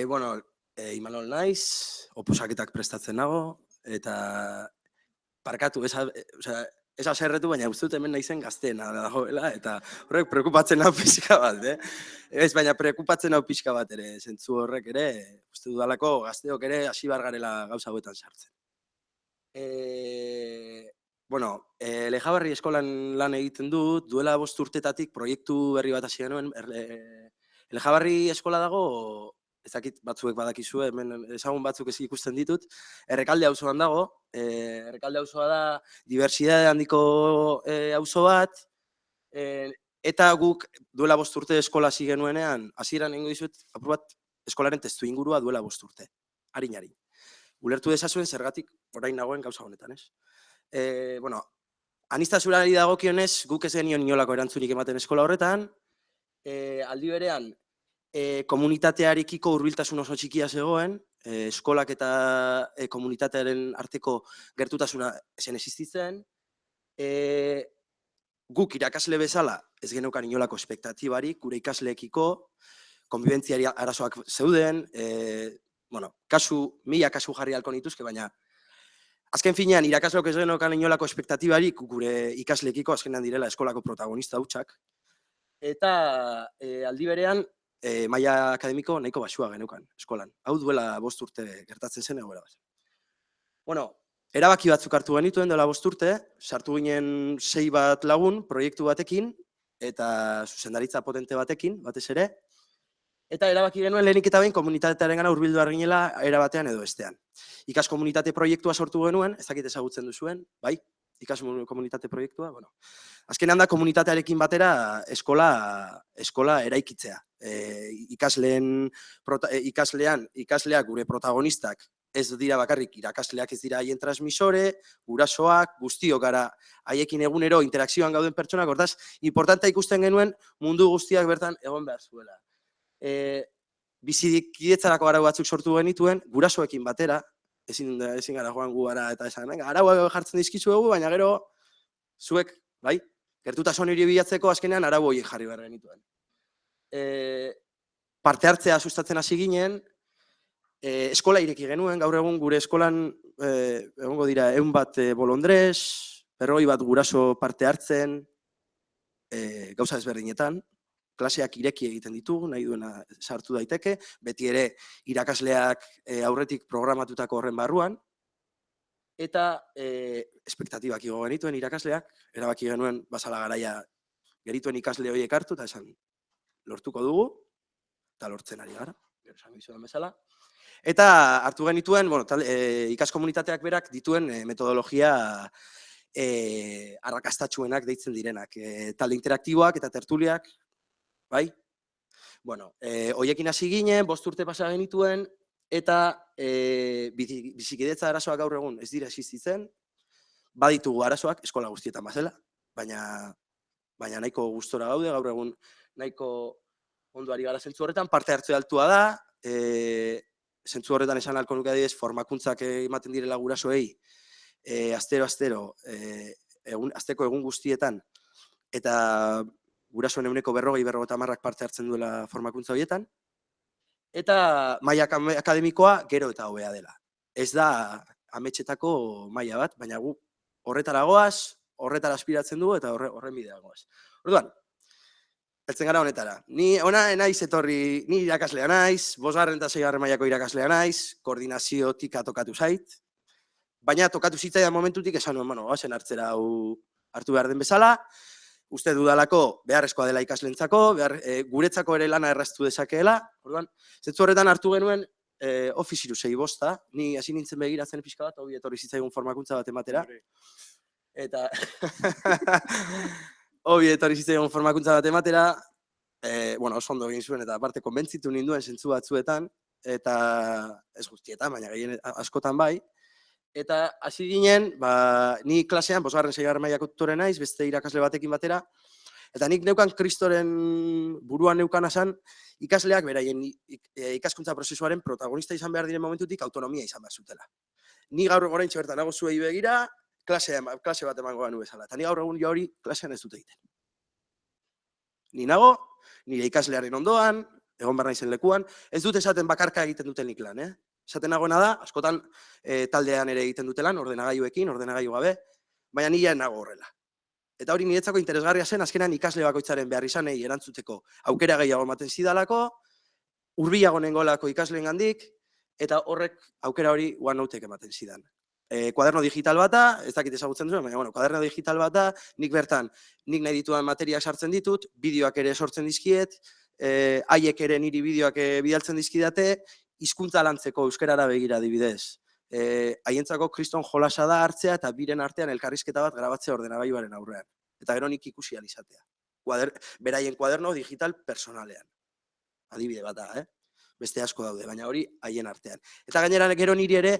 D: Bueno, Imanol naiz, oposaketak prestatzen nago, eta parkatu, esa zerretu, baina uste dut hemen naizen gazteena dagoela, eta horrek preokupatzen hau pixka bat, Ez, baina preokupatzen hau pixka bat ere, zentzu horrek ere, uste dudalako gazteok ere hasi bar garela gauza hauetan sartzen. Bueno, Lejabarri eskolan lan egiten dut, duela 5 urtetatik proiektu berri bat hasi genuen. Lejabarri eskola dago, ez dakit batzuek badakizue, hemen ezagun batzuk ez ikusten ditut, Errekalde auzoan dago. Errekalde auzoa da dibertsitate handiko auzo bat, eta guk duela 5 urte eskola hasi genuenean, hasieran egingo dizut, apur bat eskolaren testu ingurua duela 5 urte, arin. Ulertu dezazuen zergatik orain nagoen gauza honetan, ez? Bueno, aniztasunari dagokionez, guk ez genion inolako erantzunik ematen eskola horretan, aldi berean, komunitatearekiko hurbiltasun oso txikia zegoen, eskolak eta komunitatearen arteko gertutasuna zen existitzen, guk irakasle bezala ez geneukan inolako espektatibarik, gure ikasleekiko, konbibentziari arazoak zeuden, bueno, mila kasu jarri halko nituzke, baina azken finean, irakasleok ez geneukan inolako espektatibarik gure ikasleekiko azkenean direla eskolako protagonista hutsak. Eta aldi berean, maila akademiko nahiko baxua geneukan eskolan. Hau duela 5 urte gertatzen zen egoera bat. Bueno, erabaki batzuk hartu genituen duela 5 urte, sartu ginen 6 bat lagun proiektu batekin, eta zuzendaritza potente batekin, batez ere, eta erabaki genuen lehenik eta behin komunitatearen gana hurbildu behar ginela era batean edo bestean. Ikas komunitate proiektua sortu genuen, ez dakit ezagutzen duzuen, bai? Ikas komunitate proiektua, bueno. Azkenean da komunitatearekin batera eskola eraikitzea. Ikasleak gure protagonistak ez dira bakarrik irakasleak, ez dira haien transmisore, gurasoak, guztiok gara haiekin egunero interakzioan gauden pertsonak, hortaz, importantea ikusten genuen mundu guztiak bertan egon behar zuela. Bizikidetzarako arau batzuk sortu genituen, gurasoekin batera, ezin gara joan gu gara eta esan, arauak jartzen dizkizuegu, baina gero, zuek, bai, gertutasun hori bilatzeko azkenean arau horiek jarri behar genituen. Parte hartzea sustatzen hasi ginen, eskola ireki genuen, gaur egun gure eskolan egongo dira 100 bat bolondrez, 40 bat guraso parte hartzen, gauza ezberdinetan, klaseak ireki egiten ditugu, nahi duena sartu daiteke, beti ere irakasleak aurretik programatutako horren barruan, eta espektatibak igo genituen irakasleak, erabaki genuen bazala garaia gerituen ikasle horiek hartu, eta esan, lortuko dugu, eta lortzen ari gara, esan dizudan bezala. Eta hartu genituen, ikaskomunitateak berak dituen metodologia arrakastatsuenak deitzen direnak. Talde interaktiboak eta tertuliak, bai? Hoiekin hasi ginen, 5 urte pasa genituen, eta bizikidetza arazoak gaur egun ez dira existitzen, baditugu arazoak, eskola guztietan bazela, baina nahiko gustora gaude, gaur egun nahiko onduari gara zentzu horretan, parte hartze altua da, zentzu horretan esan ahalko nuke adibidez, formakuntzak ematen direla gurasoei, astero, asteko egun guztietan, eta gurasoen ehuneko 40-50 parte hartzen duela formakuntza horietan, eta maila akademikoa gero eta hobea dela. Ez da ametsetako maila bat, baina gu horretara goaz, horretara aspiratzen dugu eta horren bidea goaz. Orduan, heltzen gara honetara. Ni naiz etorri, ni irakaslea naiz, 5. eta 6. mailako irakaslea naiz, koordinaziotik tokatu zait, baina tokatu zitzaidan momentutik esan nuen, goazen hartzera hau hartu behar den bezala, uste dudalako beharrezkoa dela ikaslentzako, guretzako ere lana erraztu dezakeela, orduan, zentzu horretan hartu genuen Office 365, ni hasi nintzen begiratzen pixka bat, hobi etorri zitzaigun formakuntza bat ematera, eta hobi etorri zitzaigun formakuntza bat ematera, oso ondo egin zuen, eta aparte konbentzitu ninduen zentzu batzuetan, eta ez guztietan, baina gehien askotan bai, eta hasi ginen, ni klasean, 5. 6. mailako tutore naiz, beste irakasle batekin batera, eta nik neukan kristoren buruan neukan asan, ikasleak beraien ikaskuntza prozesuaren protagonista izan behar diren momentutik autonomia izan behar zutela. Ni gaur oraintxe bertan nago zuei begira, klase bat emango ganu bezala, eta ni gaur egun hori klasean ez dute egiten. Ni nago, nire ikaslearen ondoan, egon behar naizen lekuan, ez dute esaten bakarka egiten duten nik lan, Esaten nagoena da, askotan taldean ere egiten dute lan, ordenagailuekin, ordenagailu gabe, baina nila nago horrela. Eta hori niretzako interesgarria zen, azkenan ikasle bakoitzaren behar izanei erantzuteko aukera gehiago ematen zidalako, hurbilago nengolako ikasleen gandik, eta horrek aukera hori OneNotek ematen zidan. Kuaderno digital bata, ez dakit ezagutzen duen, baina kuaderno digital bata, nik bertan, nik nahi ditudan materiak sartzen ditut, bideoak ere sortzen dizkiet, haiek ere niri bideoak bidaltzen dizkidate, hizkuntza lantzeko euskarara begira adibidez. Haientzako kriston jolasa da hartzea eta biren artean elkarrizketa bat grabatzea ordenagailuaren aurrean. Eta gero nik ikusi ahal izatea. Beraien kuaderno digital personalean. Adibide bat da, beste asko daude, baina hori haien artean. Eta gainera gero niri ere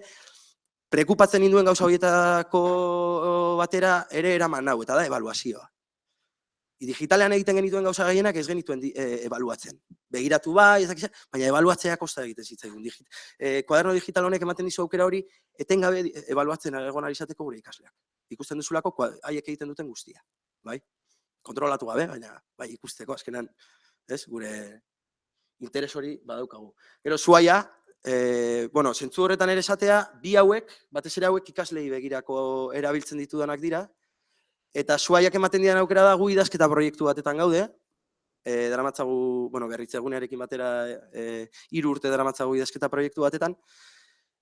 D: prekupatzen ninduen gauza horietako batera ere eraman nau, eta da ebaluazioa. Digitalean egiten genituen gauza gehienak ez genituen ebaluatzen. Begiratu bai, baina ebaluatzea kosta egiten zitzaigun. Kuaderno digital honek ematen dizu aukera hori, etengabe ebaluatzen egon ari izateko gure ikasleak. Ikusten duzulako haiek egiten duten guztia. Bai? Kontrolatu gabe, baina bai ikusteko azkenan, gure interes hori badaukagu. Gero zuaia, zentzu horretan ere esatea, bi hauek, batez ere hauek ikaslei begirako erabiltzen ditudanak dira, eta zuaiak ematen dian aukera da gu idazketa proiektu batetan gaude, daramatzagu, berritze egunearekin batera 3 urte daramatzagu idazketa proiektu batetan,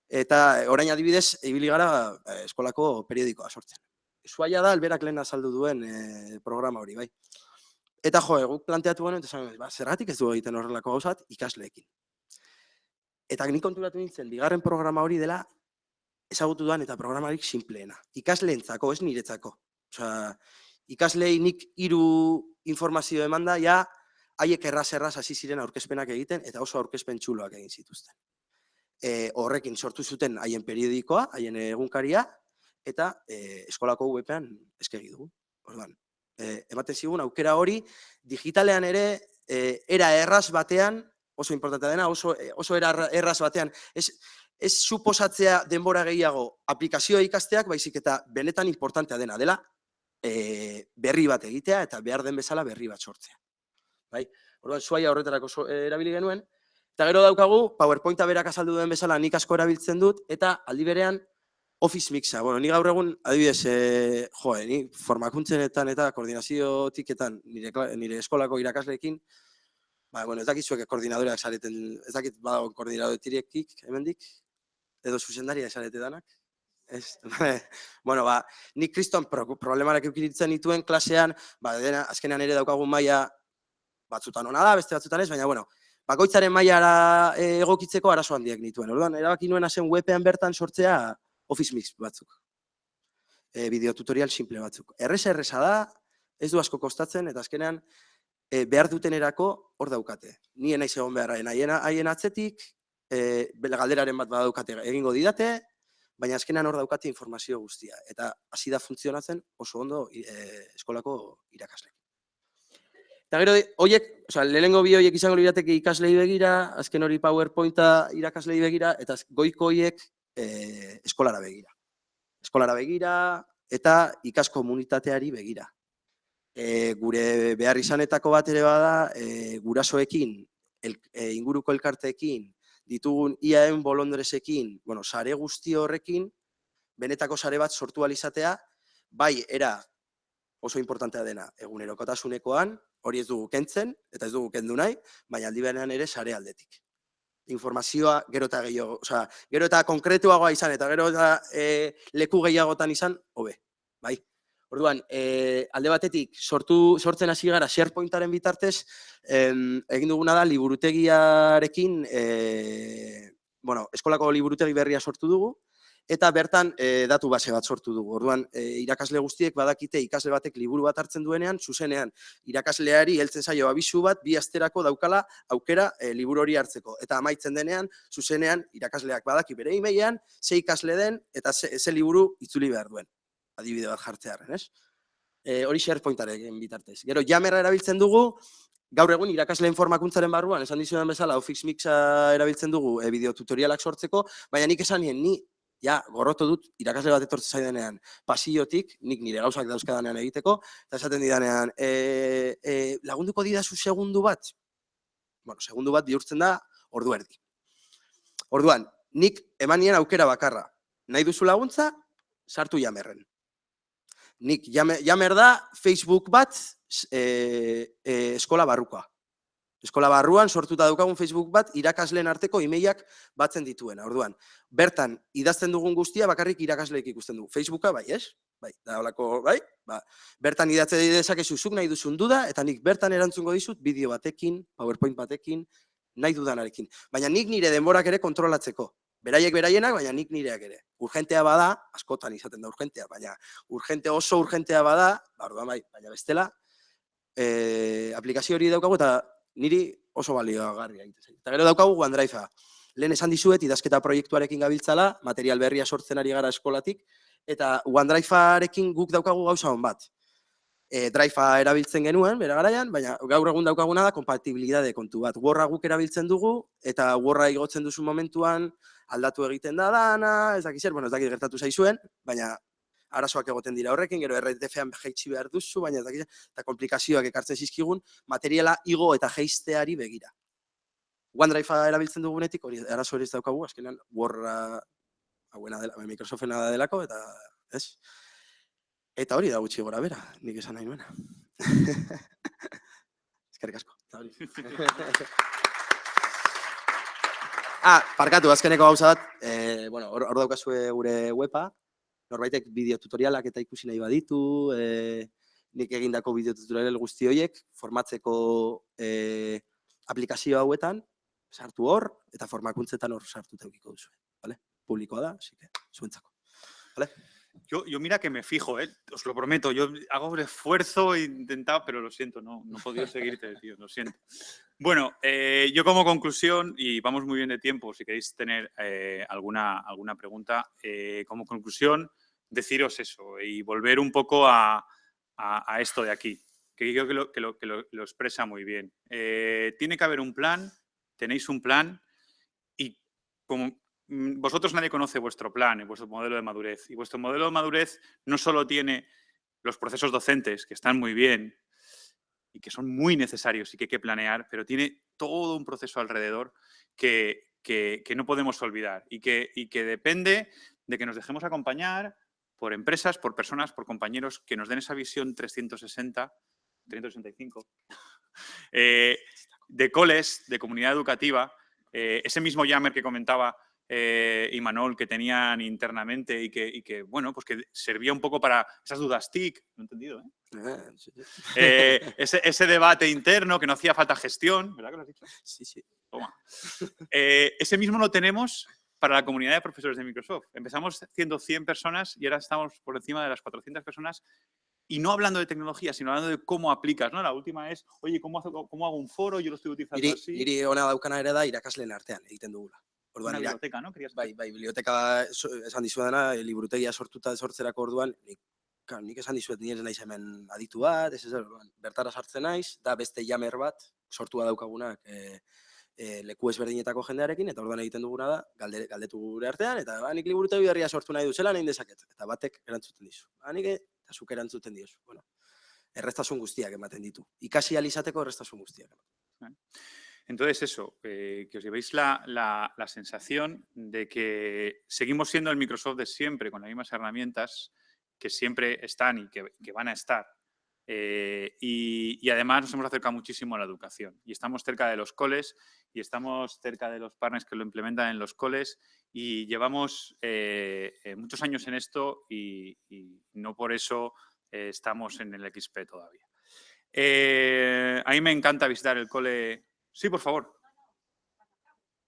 D: eta orain adibidez, ibili gara eskolako periodikoa sortzen. Zuaia da, alberak lehen azaldu duen programa hori, bai. Eta guk planteatu genuen, zergatik ez du egiten horrelako gauzat ikasleekin. Eta nik konturatu nintzen, bigarren programa hori dela ezagutu duan eta programarik simpleena. Ikasleentzako, ez niretzako. Ikaslei nik 3 informazio emanda, haiek erraz hasi ziren aurkezpenak egiten, eta oso aurkezpen txuloak egin zituzten. Horrekin sortu zuten haien periodikoa, haien egunkaria, eta eskolako webean eskegi dugu. Ematen zigun, aukera hori, digitalean ere, era erraz batean, oso importantea dena, oso era erraz batean, ez suposatzea denbora gehiago aplikazioa ikasteak, baizik eta benetan importantea dela, berri bat egitea eta behar den bezala berri bat sortzea. Orduan, zuaia horretarako erabili genuen, eta gero daukagu, PowerPointa berak azaldu duen bezala nik asko erabiltzen dut, eta aldi berean, Office mixa, bueno, ni gaur egun, adibidez, ni formakuntzenetan eta koordinaziotiketan nire eskolako irakasleekin, ez dakit zuek koordinadoreak zareten, ez dakit badago koordinadoretirikik, hemendik, edo zuzendaria zarete danak. Ez, bueno, nik kriston problemarak eukiritzen dituen klasean, azkenean ere daukagun maila batzutan ona da, beste batzutan ez, baina, bakoitzaren mailara egokitzeko arazo handiak nituen. Orduan, erabaki nuen hasen webean bertan sortzea Office Mix batzuk. Bideotutorial simple batzuk. Erresa da, ez du asko kostatzen, eta azkenean behar dutenerako hor daukate. Ni naiz egon beharraen haien atzetik, galderaren bat badaukate egingo didate, baina azkenean hor daukate informazio guztia. Eta hasi da funtzionatzen oso ondo eskolako irakasle. Eta gero, lehenengo bi horiek izango lirateke ikaslei begira, azken hori PowerPointa irakaslei begira, eta goiko horiek eskolara begira. Eskolara begira eta ikas komunitateari begira. Gure behar izanetako bat ere bada, gurasoekin, inguruko elkarteekin, ditugun IAEN bolondresekin, sare guzti horrekin, benetako sare bat sortu alizatea, bai, era oso importantea dena, egunerokotasunekoan, hori ez dugu kentzen, eta ez dugu kendu nahi, baina aldi berean ere sare aldetik. Informazioa gero eta gehiago, gero eta konkretuagoa izan, eta gero eta leku gehiagotan izan, hobe, bai. Orduan, alde batetik, sortzen hasi gara SharePointaren bitartez, egin duguna da, liburutegiarekin, eskolako liburutegi berria sortu dugu, eta bertan datu base bat sortu dugu. Orduan, irakasle guztiek badakite ikasle batek liburu bat hartzen duenean, zuzenean irakasleari heltzen zaio abisu bat, bi asterako daukala aukera liburu hori hartzeko. Eta amaitzen denean, zuzenean irakasleak badaki bere emailean, ze ikasle den eta ze liburu itzuli behar duen. Adibide bat jartzearen, ez? Hori SharePointaren bitartez. Gero, Yammerra erabiltzen dugu, gaur egun irakasleen formakuntzaren barruan, esan dizudan bezala, Office Mixa erabiltzen dugu bideotutorialak sortzeko, baina nik esan nien, gorroto dut irakasle bat etortzen zaidenean pasillotik, nik nire gauzak dauzkadanean egiteko, eta esaten didanean, lagunduko didazu segundu bat? Segundu bat bihurtzen da ordu erdi. Orduan, nik eman nien aukera bakarra. Nahi duzu laguntza, sartu Yammerren. Nik Yammer da Facebook bat eskola barrukoa. Eskola barruan sortuta daukagun Facebook bat irakasleen arteko emailak batzen dituena. Orduan, bertan idazten dugun guztia bakarrik irakasleek ikusten dugu. Facebooka bai, ez? Bai, da holako, bai? Bertan idatze dezakezu zuk nahi duzun duda, eta nik bertan erantzungo dizut bideo batekin, PowerPoint batekin, nahi dudanarekin. Baina nik nire denborak ere kontrolatzeko. Beraiek beraienak, baina nik nireak ere. Urgentea bada, askotan izaten da urgentea, baina oso urgentea bada, orduan bai, baina bestela, aplikazio hori daukagu eta niri oso baliogarria egiten zait. Eta gero daukagu OneDrive-a. Lehen esan dizuet, idazketa proiektuarekin gabiltzala, material berria sortzen ari gara eskolatik, eta OneDrive-arekin guk daukagu gauza hon bat. Drive-a erabiltzen genuen, bera garaian, baina gaur egun daukaguna da kompatibilitate kontu bat. Word-a guk erabiltzen dugu, eta Word-a igotzen duzu momentuan, aldatu egiten da dana, ez dakit zer, ez dakit gertatu zaizuen, baina arazoak egoten dira horrekin, gero RTF-an jaitsi behar duzu, baina eta komplikazioak ekartzen zizkigun, materiala igo eta jaisteari begira. OneDrive-a erabiltzen dugunetik, hori arazo hori ez daukagu, azkenean Word-a hauena dela, Microsoftena da delako, eta ez? Eta hori da gutxi gora bera, nik esan nahi nuena. Eskerrik asko. Parkatu, azkeneko gauza bat, hor daukazue gure weba, norbaitek bideotutorialak eta ikusi nahi baditu, nik egindako bideotutorial guzti horiek, formatzeko aplikazio hauetan, sartu hor, eta formakuntzetan hor sartu teukiko duzu. Publikoa da, así que, zuentzako.
B: Yo mira que me fijo, os lo prometo, yo hago el esfuerzo, he intentado, pero lo siento, no he podido seguirte, tío, lo siento. Bueno, yo como conclusión, y vamos muy bien de tiempo, si queréis tener alguna pregunta, como conclusión, deciros eso y volver un poco a esto de aquí, que creo que lo expresa muy bien. Tiene que haber un plan, tenéis un plan y como vosotros nadie conoce vuestro plan y vuestro modelo de madurez. Y vuestro modelo de madurez no solo tiene los procesos docentes, que están muy bien y que son muy necesarios y que hay que planear, pero tiene todo un proceso alrededor que no podemos olvidar y que depende de que nos dejemos acompañar por empresas, por personas, por compañeros que nos den esa visión 360, 365, de coles, de comunidad educativa, ese mismo Yammer que comentaba Imanol que tenían internamente y que, bueno, pues que servía un poco para esas dudas TIC, no he entendido,
D: Sí.
B: ese debate interno que no hacía falta gestión, ¿verdad que lo has dicho?
D: Sí, sí.
B: Toma. Ese mismo lo tenemos para la comunidad de profesores de Microsoft. Empezamos siendo 100 personas y ahora estamos por encima de las 400 personas. Y no hablando de tecnología, sino hablando de cómo aplicas, ¿no? La última es, oye, ¿cómo hago un foro? Yo lo estoy utilizando así.
D: Niri ona daukana ere da irakasleen artean egiten dugula.
B: Una biblioteca, ¿no?
D: Bai, biblioteka esan dizuedana, liburutegia sortzerako orduan, nik esan dizuet nire naiz hemen aditu bat, bertara sartzen naiz, da beste Yammer bat, sortua daukagunak leku ezberdinetako jendearekin, eta orduan egiten duguna da, galdetu gure artean, eta nik liburutegi berria sortu nahi duzela, nahi dezaket, eta batek erantzuten dizu. Nik eta zuk erantzuten diozu. Bueno, erreztasun guztiak ematen ditu. Ikasi ahal izateko erreztasun guztiak.
B: Entonces eso, que os llevéis la sensación de que seguimos siendo el Microsoft de siempre, con las mismas herramientas que siempre están y que van a estar. Y además nos hemos acercado muchísimo a la educación y estamos cerca de los coles y estamos cerca de los partners que lo implementan en los coles y llevamos muchos años en esto y no por eso estamos en el XP todavía. A mí me encanta visitar el cole. Sí, por favor.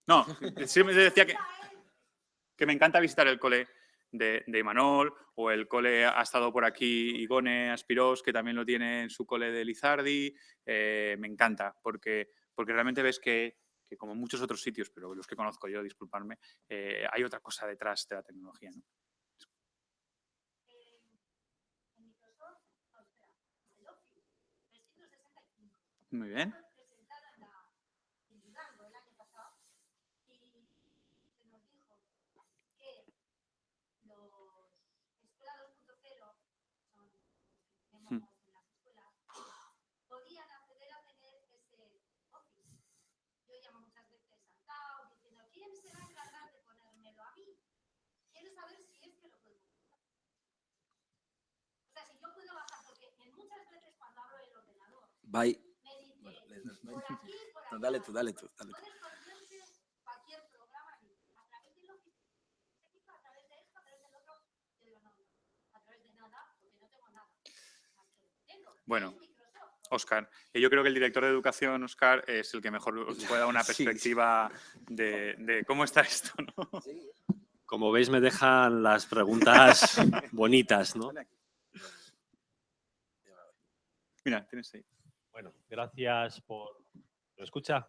B: No, siempre decía que me encanta visitar el cole de Imanol, o el cole ha estado por aquí Igone Aspirós, que también lo tiene en su cole de Lizardi. Me encanta, porque realmente ves que como en muchos otros sitios, pero los que conozco yo, disculpadme, hay otra cosa detrás de la tecnología, ¿no? Muy bien.
D: Bai. Dale tú.
B: Bueno, Óscar, yo creo que el director de educación, Óscar, es el que mejor os puede dar una perspectiva de cómo está esto, ¿no?
E: Como veis, me dejan las preguntas bonitas, ¿no?
B: Mira, tienes ahí.
E: Bueno, gracias por... ¿Me escucha?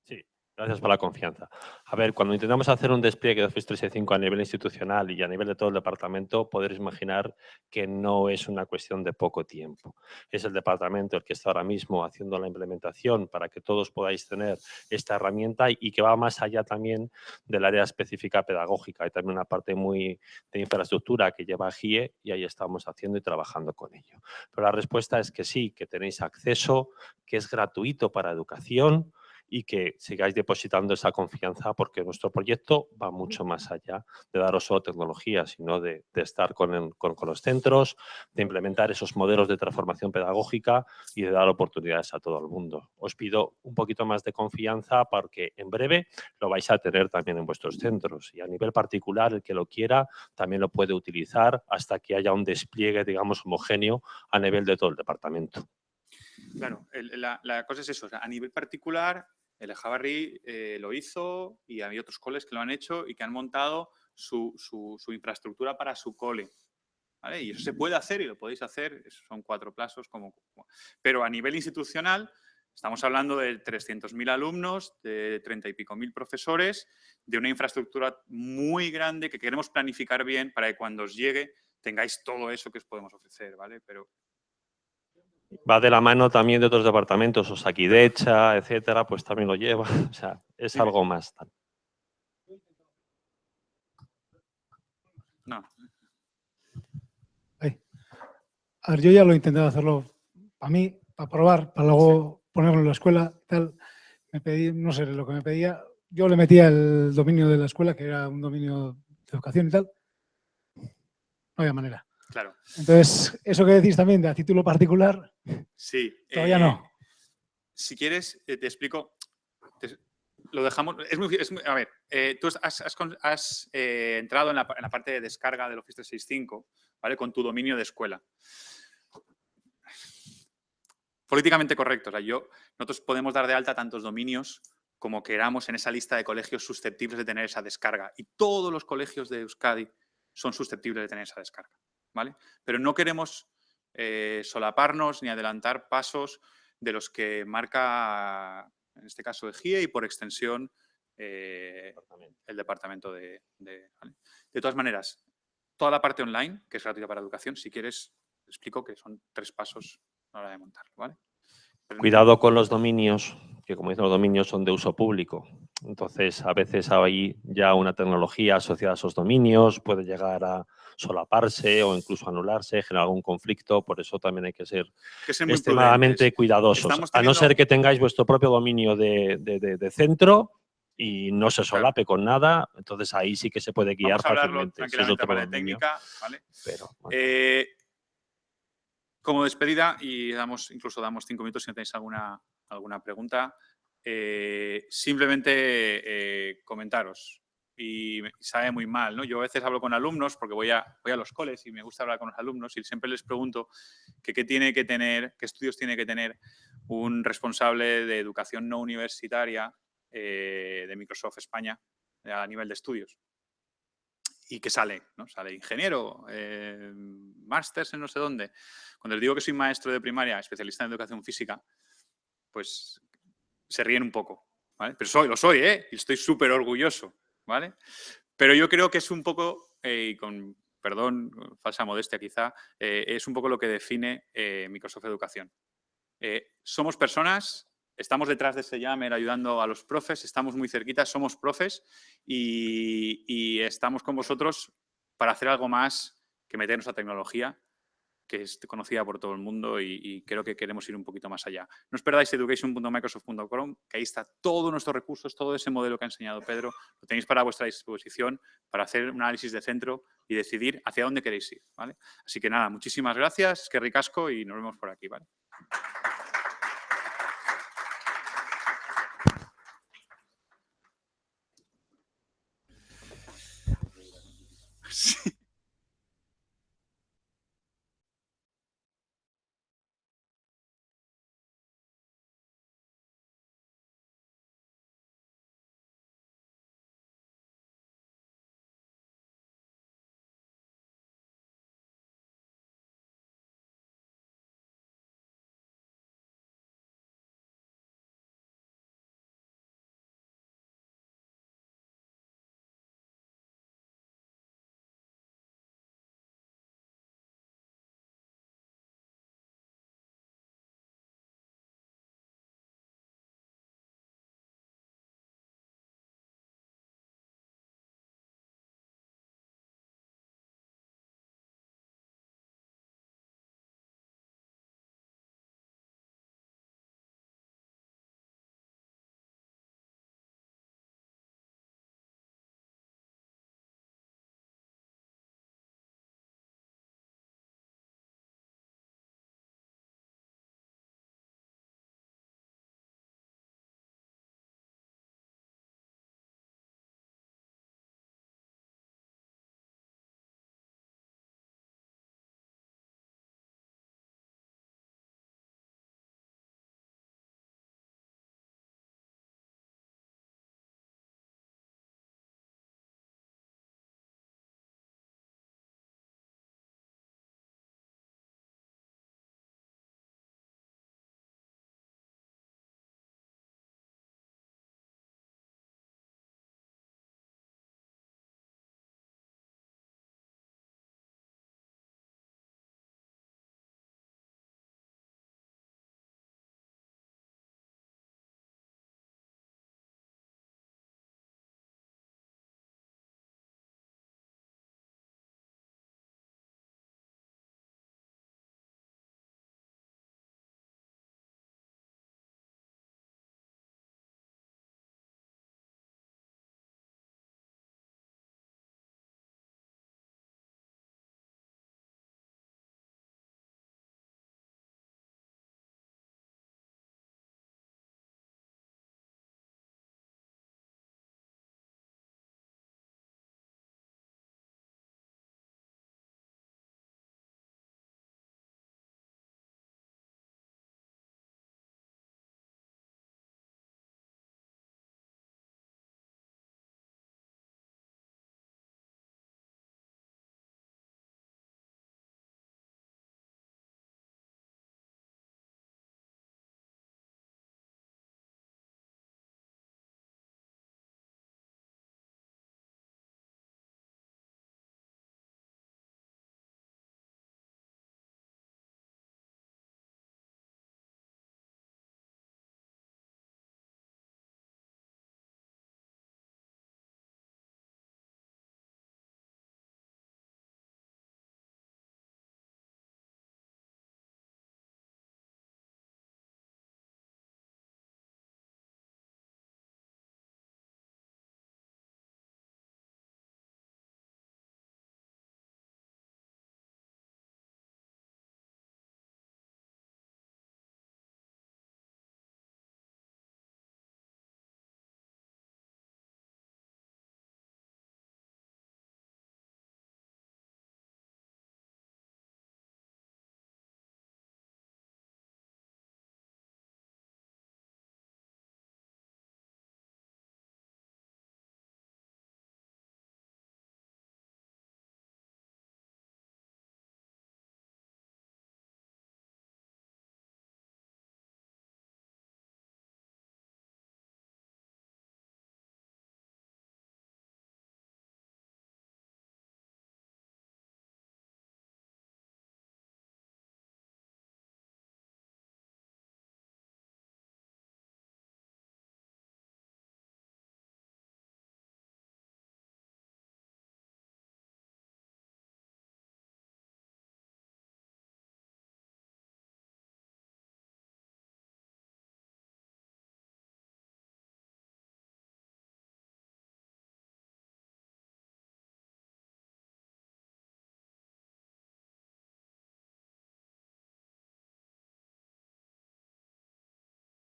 E: Sí. Gracias por la confianza. A ver, cuando intentamos hacer un despliegue de Office 365 a nivel institucional y a nivel de todo el departamento, podréis imaginar que no es una cuestión de poco tiempo. Es el departamento el que está ahora mismo haciendo la implementación para que todos podáis tener esta herramienta y que va más allá también del área específica pedagógica. Hay también una parte muy de infraestructura que lleva GIE y ahí estamos haciendo y trabajando con ello. Pero la respuesta es que sí, que tenéis acceso, que es gratuito para educación, y que sigáis depositando esa confianza porque nuestro proyecto va mucho más allá de daros solo tecnología, sino de estar con los centros, de implementar esos modelos de transformación pedagógica y de dar oportunidades a todo el mundo. Os pido un poquito más de confianza porque en breve lo vais a tener también en vuestros centros y a nivel particular el que lo quiera también lo puede utilizar hasta que haya un despliegue, digamos, homogéneo a nivel de todo el departamento.
B: Claro, la cosa es eso, o sea, a nivel particular, el Jabarri lo hizo y hay otros coles que lo han hecho y que han montado su infraestructura para su cole. ¿Vale? Y eso se puede hacer y lo podéis hacer, son 4 plazos. Pero a nivel institucional, estamos hablando de 300.000 alumnos, de 30 y pico mil profesores, de una infraestructura muy grande que queremos planificar bien para que cuando os llegue tengáis todo eso que os podemos ofrecer, ¿vale? Pero...
E: Va de la mano también de otros departamentos, Osakidecha, etcétera, pues también lo lleva. O sea, es algo más.
B: No.
F: A ver, yo ya lo he intentado hacerlo para mí, para probar, para luego ponerlo en la escuela y tal. Me pedí, no sé lo que me pedía. Yo le metía el dominio de la escuela, que era un dominio de educación y tal. no había manera.
B: Claro.
F: Entonces, eso que decís también de a título particular,
B: Sí.
F: todavía no.
B: Si quieres, te explico. Lo dejamos. A ver, tú has entrado en la parte de descarga del Office 365, ¿vale? Con tu dominio de escuela. Políticamente correcto. O sea, nosotros podemos dar de alta tantos dominios como queramos en esa lista de colegios susceptibles de tener esa descarga. Y todos los colegios de Euskadi son susceptibles de tener esa descarga, ¿vale? Pero no queremos solaparnos ni adelantar pasos de los que marca, en este caso, EGIE y por extensión el departamento ¿vale? De todas maneras, toda la parte online, que es gratuita para educación, si quieres, te explico que son 3 pasos a la hora de montarlo, ¿vale?
E: Cuidado con los dominios, que como dicen los dominios son de uso público. Entonces, a veces hay ya una tecnología asociada a esos dominios, puede llegar a solaparse o incluso anularse, generar algún conflicto. Por eso también hay que ser
B: muy
E: extremadamente
B: prudentes.
E: cuidadosos. A no ser que tengáis vuestro propio dominio de centro y no se solape con nada, entonces ahí sí que se puede guiar
B: Vamos a hablarlo
E: fácilmente.
B: tranquilamente
E: Si es
B: de
E: otro
B: manera técnica, ¿vale?
E: Pero, bueno.
B: Como despedida, y incluso damos 5 minutos si no tenéis alguna pregunta, simplemente comentaros. Y sabe muy mal, ¿no? Yo a veces hablo con alumnos porque voy a los coles y me gusta hablar con los alumnos y siempre les pregunto qué estudios tiene que tener un responsable de educación no universitaria de Microsoft España a nivel de estudios. ¿Y qué sale? ¿No? Sale ingeniero, másters en no sé dónde. Cuando les digo que soy maestro de primaria, especialista en educación física, pues se ríen un poco, ¿vale? Pero lo soy, ¿eh? Y estoy súper orgulloso, ¿vale? Pero yo creo que es un poco, y con perdón, falsa modestia quizá, es un poco lo que define Microsoft Educación. Somos personas, estamos detrás de ese Yammer ayudando a los profes, estamos muy cerquitas, somos profes y estamos con vosotros para hacer algo más que meternos a tecnología, que es conocida por todo el mundo y creo que queremos ir un poquito más allá. No os perdáis education.microsoft.com, que ahí está todos nuestros recursos, todo ese modelo que ha enseñado Pedro, lo tenéis para vuestra disposición para hacer un análisis de centro y decidir hacia dónde queréis ir, ¿vale? Así que nada, muchísimas gracias, que ricasco y nos vemos por aquí, ¿vale? Sí.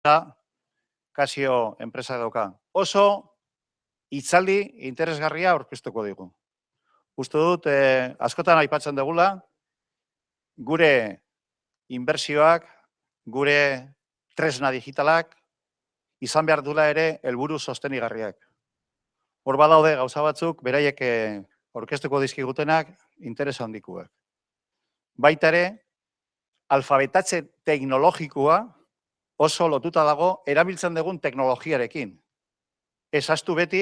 G: Casio enpresa dauka. Oso hitzaldi interesgarria aurkeztuko digu. Uste dut, askotan aipatzen dugula, gure inbertsioak, gure tresna digitalak, izan behar dula ere helburu sostenigarriak. Hor badaude gauza batzuk, beraiek aurkeztuko dizkigutenak interes handikuak. Baita ere, alfabetatze teknologikoa oso lotuta dago erabiltzen dugun teknologiarekin. Ez ahaztu beti,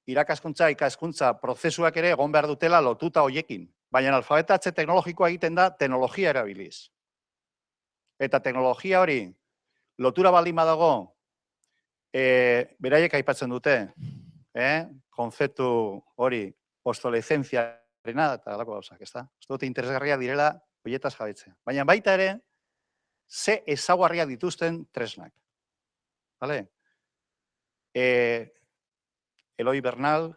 G: irakaskuntza, ikaskuntza prozesuak ere egon behar dutela lotuta hoiekin. Baina alfabetatze teknologikoa egiten da teknologia erabiliz. Eta teknologia hori lotura baldin badago, beraiek aipatzen dute, konzeptu hori obsolescentziarena eta alako gauzak, ez da? Uste dut interesgarria direla horietaz jabetzea. Baina baita ere, ze ezaugarria dituzten tresnak. Vale? Eloy Bernal,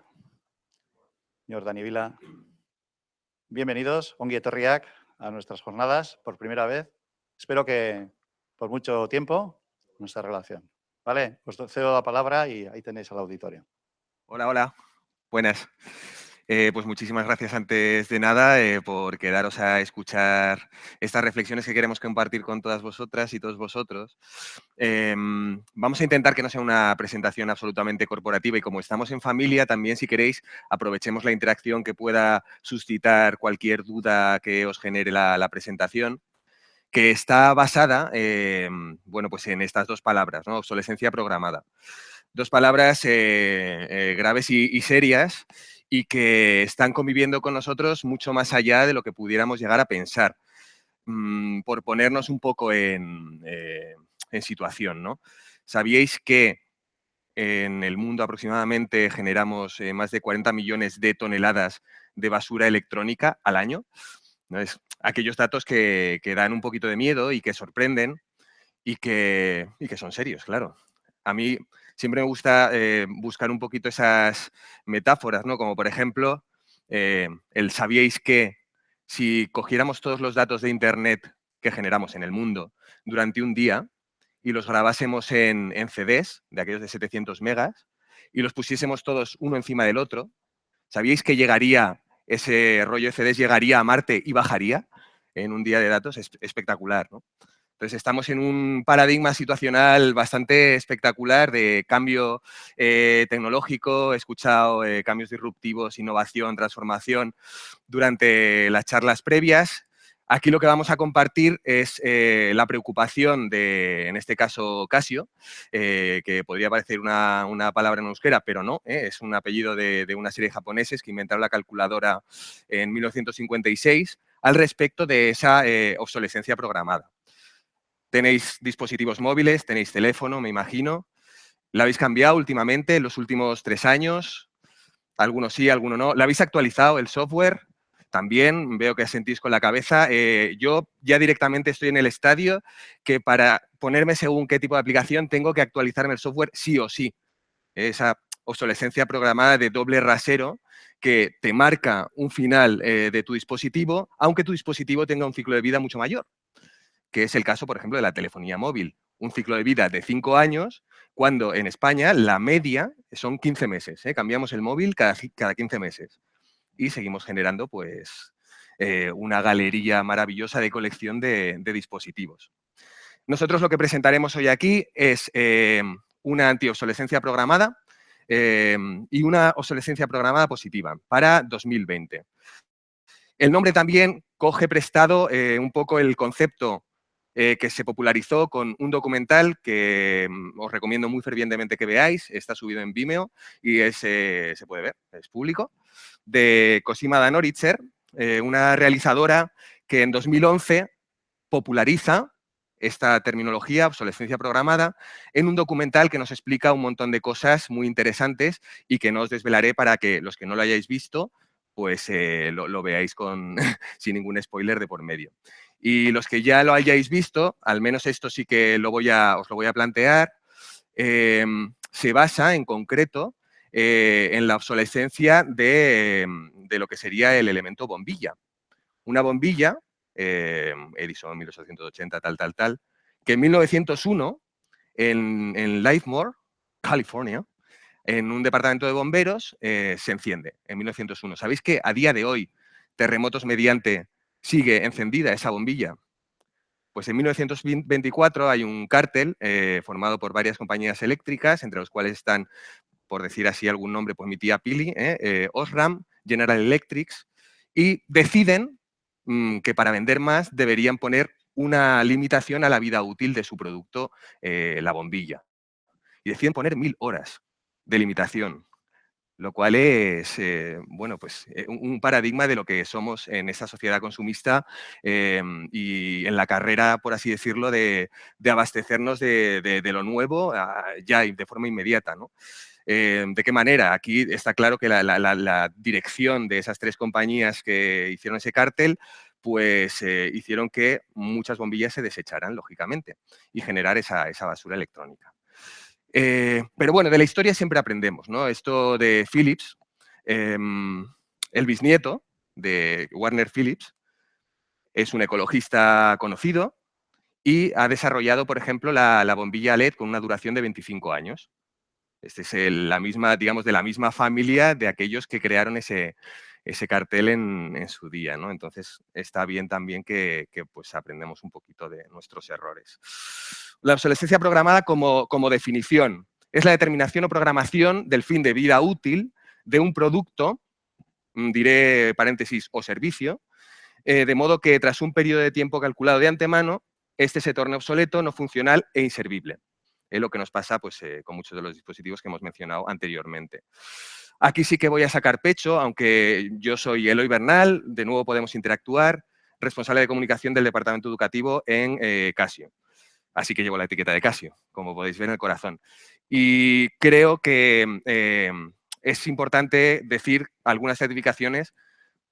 G: señor Dani Vila, bienvenidos, ongi etorriak a nuestras jornadas por primera vez. Espero que por mucho tiempo nuestra relación. Vale, os cedo la palabra y ahí tenéis al auditorio.
H: Hola, hola. Buenas. Pues muchísimas gracias antes de nada por quedaros a escuchar estas reflexiones que queremos compartir con todas vosotras y todos vosotros. Vamos a intentar que no sea una presentación absolutamente corporativa y como estamos en familia, también si queréis aprovechemos la interacción que pueda suscitar cualquier duda que os genere la presentación, que está basada bueno, pues en estas dos palabras, ¿no? Obsolescencia programada. Dos palabras graves y serias y que están conviviendo con nosotros mucho más allá de lo que pudiéramos llegar a pensar. Por ponernos un poco en situación, ¿no? ¿Sabíais que en el mundo aproximadamente generamos más de 40 millones de toneladas de basura electrónica al año? ¿No? Es aquellos datos que dan un poquito de miedo y que sorprenden y que son serios, claro. A mí siempre me gusta buscar un poquito esas metáforas, ¿no? Como por ejemplo, el ¿sabíais que si cogiéramos todos los datos de Internet que generamos en el mundo durante un día y los grabásemos en CDs, de aquellos de 700 megas, y los pusiésemos todos uno encima del otro, ¿sabíais que llegaría, ese rollo de CDs llegaría a Marte y bajaría en un día de datos? Es espectacular, ¿no? Entonces, estamos en un paradigma situacional bastante espectacular de cambio tecnológico. He escuchado cambios disruptivos, innovación, transformación durante las charlas previas. Aquí lo que vamos a compartir es la preocupación de, en este caso, Casio, que podría parecer una palabra en euskera, pero no, es un apellido de una serie de japoneses que inventaron la calculadora en 1956 al respecto de esa obsolescencia programada. Tenéis dispositivos móviles, tenéis teléfono, me imagino. ¿La habéis cambiado últimamente en los últimos 3 años? Algunos sí, algunos no. ¿La habéis actualizado el software? También veo que sentís con la cabeza. Yo ya directamente estoy en el estadio que para ponerme según qué tipo de aplicación tengo que actualizarme el software sí o sí. Esa obsolescencia programada de doble rasero que te marca un final de tu dispositivo, aunque tu dispositivo tenga un ciclo de vida mucho mayor, que es el caso, por ejemplo, de la telefonía móvil. Un ciclo de vida de 5 años, cuando en España la media son 15 meses. Cambiamos el móvil cada 15 meses. Y seguimos generando pues, una galería maravillosa de colección de dispositivos. Nosotros lo que presentaremos hoy aquí es una antiobsolescencia programada y una obsolescencia programada positiva para 2020. El nombre también coge prestado un poco el concepto que se popularizó con un documental que os recomiendo muy fervientemente que veáis, está subido en Vimeo y se puede ver, es público, de Cosima Danoritzer, una realizadora que en 2011 populariza esta terminología, obsolescencia programada, en un documental que nos explica un montón de cosas muy interesantes y que no os desvelaré para que los que no lo hayáis visto, pues lo veáis sin ningún spoiler de por medio. Y los que ya lo hayáis visto, al menos esto sí que os lo voy a plantear, se basa en concreto en la obsolescencia de lo que sería el elemento bombilla. Una bombilla, Edison, 1880, tal, que en 1901 en Livermore, California, en un departamento de bomberos, se enciende en 1901. ¿Sabéis que a día de hoy, terremotos mediante, sigue encendida esa bombilla? Pues en 1924 hay un cártel formado por varias compañías eléctricas, entre los cuales están, por decir así algún nombre, pues mi tía Pili, Osram, General Electric, y deciden que para vender más deberían poner una limitación a la vida útil de su producto, la bombilla. Y deciden poner 1000 horas de limitación, lo cual es bueno, pues, un paradigma de lo que somos en esta sociedad consumista y en la carrera, por así decirlo, de abastecernos de lo nuevo ya de forma inmediata, ¿no? ¿De qué manera? Aquí está claro que la dirección de esas 3 compañías que hicieron ese cártel, pues hicieron que muchas bombillas se desecharan, lógicamente, y generar esa basura electrónica. Pero bueno, de la historia siempre aprendemos, ¿no? Esto de Philips, el bisnieto de Warner Phillips, es un ecologista conocido y ha desarrollado, por ejemplo, la bombilla LED con una duración de 25 años. Este es la misma, digamos, de la misma familia de aquellos que crearon ese cartel en su día, ¿no? Entonces, está bien también que pues, aprendemos un poquito de nuestros errores. La obsolescencia programada como definición es la determinación o programación del fin de vida útil de un producto, diré paréntesis, o servicio, de modo que tras un periodo de tiempo calculado de antemano, este se torne obsoleto, no funcional e inservible. Es lo que nos pasa pues, con muchos de los dispositivos que hemos mencionado anteriormente. Aquí sí que voy a sacar pecho, aunque yo soy Eloy Bernal, de nuevo podemos interactuar, responsable de comunicación del departamento educativo en Casio. Así que llevo la etiqueta de Casio, como podéis ver en el corazón. Y creo que es importante decir algunas certificaciones,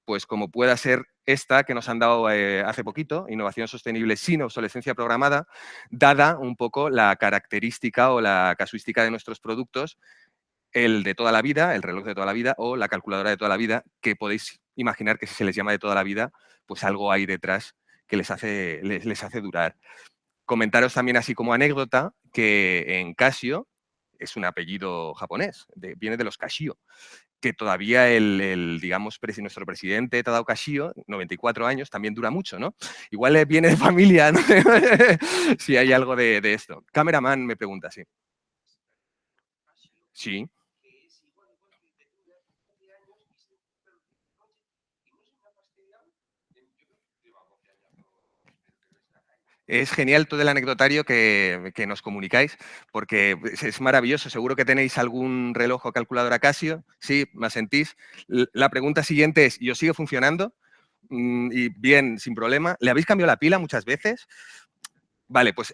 H: pues como pueda ser esta que nos han dado hace poquito, Innovación Sostenible sin obsolescencia programada, dada un poco la característica o la casuística de nuestros productos, el de toda la vida, el reloj de toda la vida o la calculadora de toda la vida, que podéis imaginar que si se les llama de toda la vida, pues algo hay detrás que les hace durar. Comentaros también así como anécdota que en Casio, es un apellido japonés, viene de los Kashio, que todavía digamos, nuestro presidente Tadao Kashio, 94 años, también dura mucho, ¿no? Igual viene de familia, ¿no? Si hay algo de esto. Cameraman me pregunta, sí. Sí. Es genial todo el anecdotario que nos comunicáis, porque es maravilloso. Seguro que tenéis algún reloj o calculadora Casio. Sí, me sentís. La pregunta siguiente es, ¿y os sigue funcionando? Y bien, sin problema. ¿Le habéis cambiado la pila muchas veces? Vale, pues,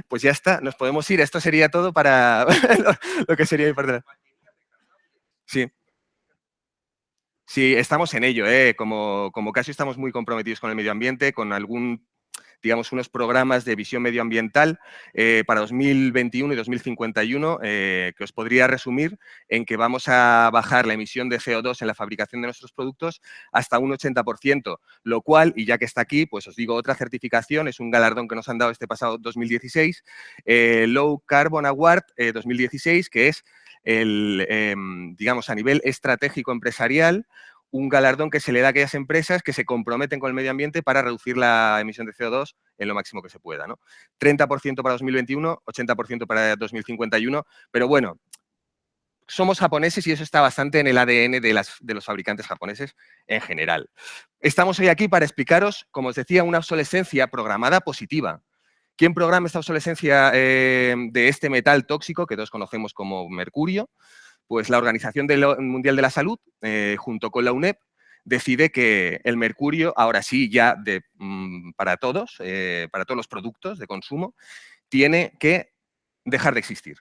H: pues ya está, nos podemos ir. Esto sería todo para lo que sería mi parte. Sí. Sí, estamos en ello. Como Casio estamos muy comprometidos con el medio ambiente, con digamos, unos programas de visión medioambiental para 2021 y 2051, que os podría resumir en que vamos a bajar la emisión de CO2 en la fabricación de nuestros productos hasta un 80%, lo cual, y ya que está aquí, pues os digo otra certificación, es un galardón que nos han dado este pasado 2016, Low Carbon Award 2016, que es digamos, a nivel estratégico empresarial, un galardón que se le da a aquellas empresas que se comprometen con el medio ambiente para reducir la emisión de CO2 en lo máximo que se pueda, ¿no? 30% para 2021, 80% para 2051, pero bueno, somos japoneses y eso está bastante en el ADN de los fabricantes japoneses en general. Estamos hoy aquí para explicaros, como os decía, una obsolescencia programada positiva. ¿Quién programa esta obsolescencia de este metal tóxico que todos conocemos como mercurio? Pues la Organización Mundial de la Salud, junto con la UNEP, decide que el mercurio, ahora sí, ya para todos los productos de consumo, tiene que dejar de existir.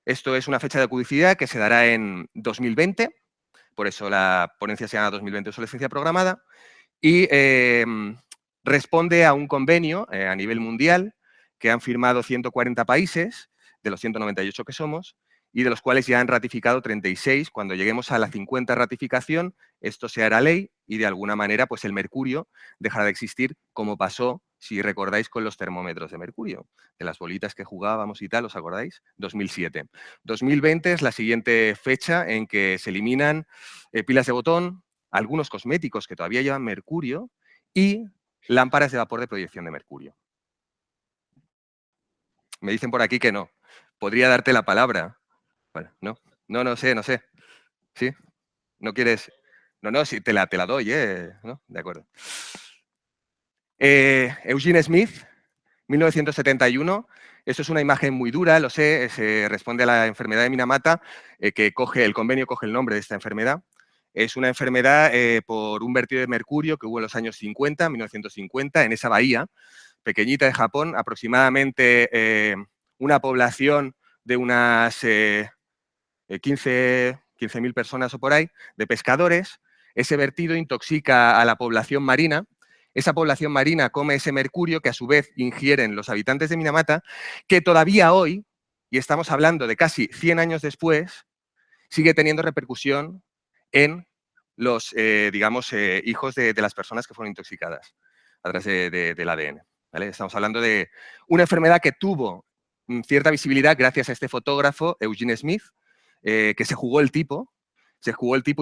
H: Esto es una fecha de caducidad que se dará en 2020, por eso la ponencia se llama 2020 obsolescencia programada, y responde a un convenio a nivel mundial que han firmado 140 países, de los 198 que somos, y de los cuales ya han ratificado 36. Cuando lleguemos a la 50 ratificación, esto se hará ley y de alguna manera pues el mercurio dejará de existir, como pasó si recordáis, con los termómetros de mercurio, de las bolitas que jugábamos y tal, ¿os acordáis? 2007. 2020 es la siguiente fecha en que se eliminan pilas de botón, algunos cosméticos que todavía llevan mercurio y lámparas de vapor de proyección de mercurio. Me dicen por aquí que no. Podría darte la palabra. Bueno, no, no sé. ¿Sí? ¿No quieres? No, sí, te la doy, ¿no? De acuerdo. Eugene Smith, 1971. Esto es una imagen muy dura, lo sé, se responde a la enfermedad de Minamata, que el convenio coge el nombre de esta enfermedad. Es una enfermedad por un vertido de mercurio que hubo en los años 50, 1950, en esa bahía pequeñita de Japón, aproximadamente una población de unas 15.000 personas o por ahí, de pescadores. Ese vertido intoxica a la población marina. Esa población marina come ese mercurio que a su vez ingieren los habitantes de Minamata, que todavía hoy, y estamos hablando de casi 100 años después, sigue teniendo repercusión en los, hijos de las personas que fueron intoxicadas a través del ADN. ¿Vale? Estamos hablando de una enfermedad que tuvo cierta visibilidad gracias a este fotógrafo, Eugene Smith, que se jugó el tipo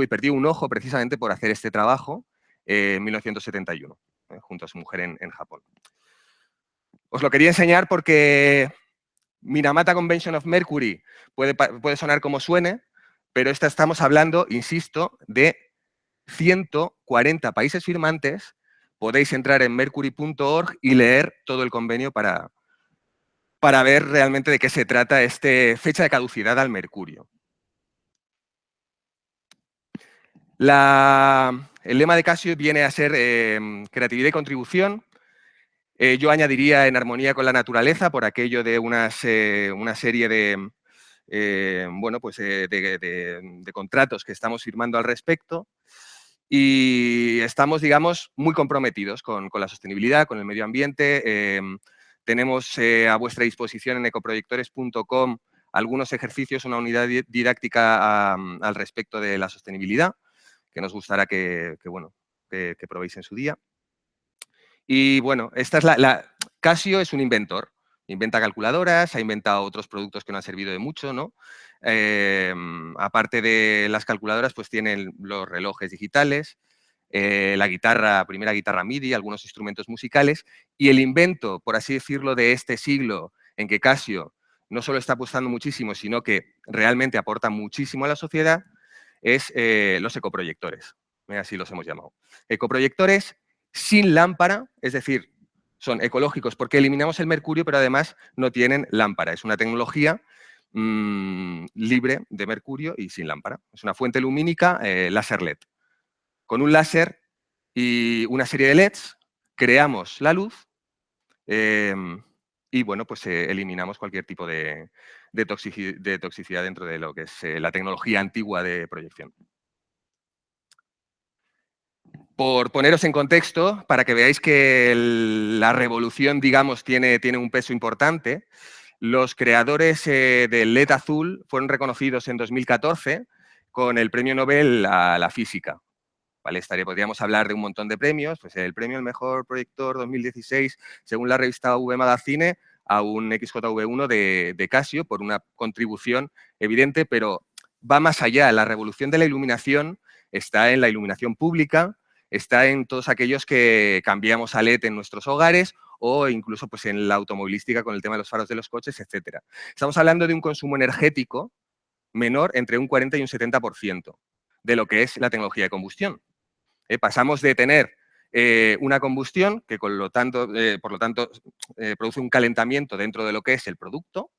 H: y perdió un ojo precisamente por hacer este trabajo en 1971, junto a su mujer en Japón. Os lo quería enseñar porque Minamata Convention of Mercury puede sonar como suene, pero estamos hablando, insisto, de 140 países firmantes. Podéis entrar en mercury.org y leer todo el convenio para ver realmente de qué se trata fecha de caducidad al mercurio. El lema de Casio viene a ser creatividad y contribución. Yo añadiría en armonía con la naturaleza, por aquello de una serie de contratos que estamos firmando al respecto. Y estamos, digamos, muy comprometidos con la sostenibilidad, con el medio ambiente. Tenemos a vuestra disposición en ecoproyectores.com algunos ejercicios, una unidad didáctica al respecto de la sostenibilidad, que nos gustará que probéis en su día. Y bueno, esta es Casio es un inventor. Inventa calculadoras, ha inventado otros productos que no han servido de mucho, ¿no? Aparte de las calculadoras, pues tienen los relojes digitales, la primera guitarra MIDI, algunos instrumentos musicales, y el invento, por así decirlo, de este siglo en que Casio no solo está apostando muchísimo, sino que realmente aporta muchísimo a la sociedad, es los ecoproyectores. Así los hemos llamado. Ecoproyectores sin lámpara, es decir, son ecológicos porque eliminamos el mercurio, pero además no tienen lámpara. Es una tecnología libre de mercurio y sin lámpara. Es una fuente lumínica láser LED. Con un láser y una serie de LEDs creamos la luz y bueno, pues eliminamos cualquier tipo de toxicidad dentro de lo que es la tecnología antigua de proyección. Por poneros en contexto, para que veáis que la revolución, digamos, tiene un peso importante, los creadores del LED azul fueron reconocidos en 2014 con el Premio Nobel a la Física. ¿Vale? Podríamos hablar de un montón de premios, pues el premio al mejor proyector 2016, según la revista V Magazine, a un XJV1 de Casio por una contribución evidente, pero va más allá. La revolución de la iluminación está en la iluminación pública, está en todos aquellos que cambiamos a LED en nuestros hogares o incluso pues, en la automovilística con el tema de los faros de los coches, etc. Estamos hablando de un consumo energético menor entre un 40 y un 70% de lo que es la tecnología de combustión. Pasamos de tener una combustión que por lo tanto produce un calentamiento dentro de lo que es el producto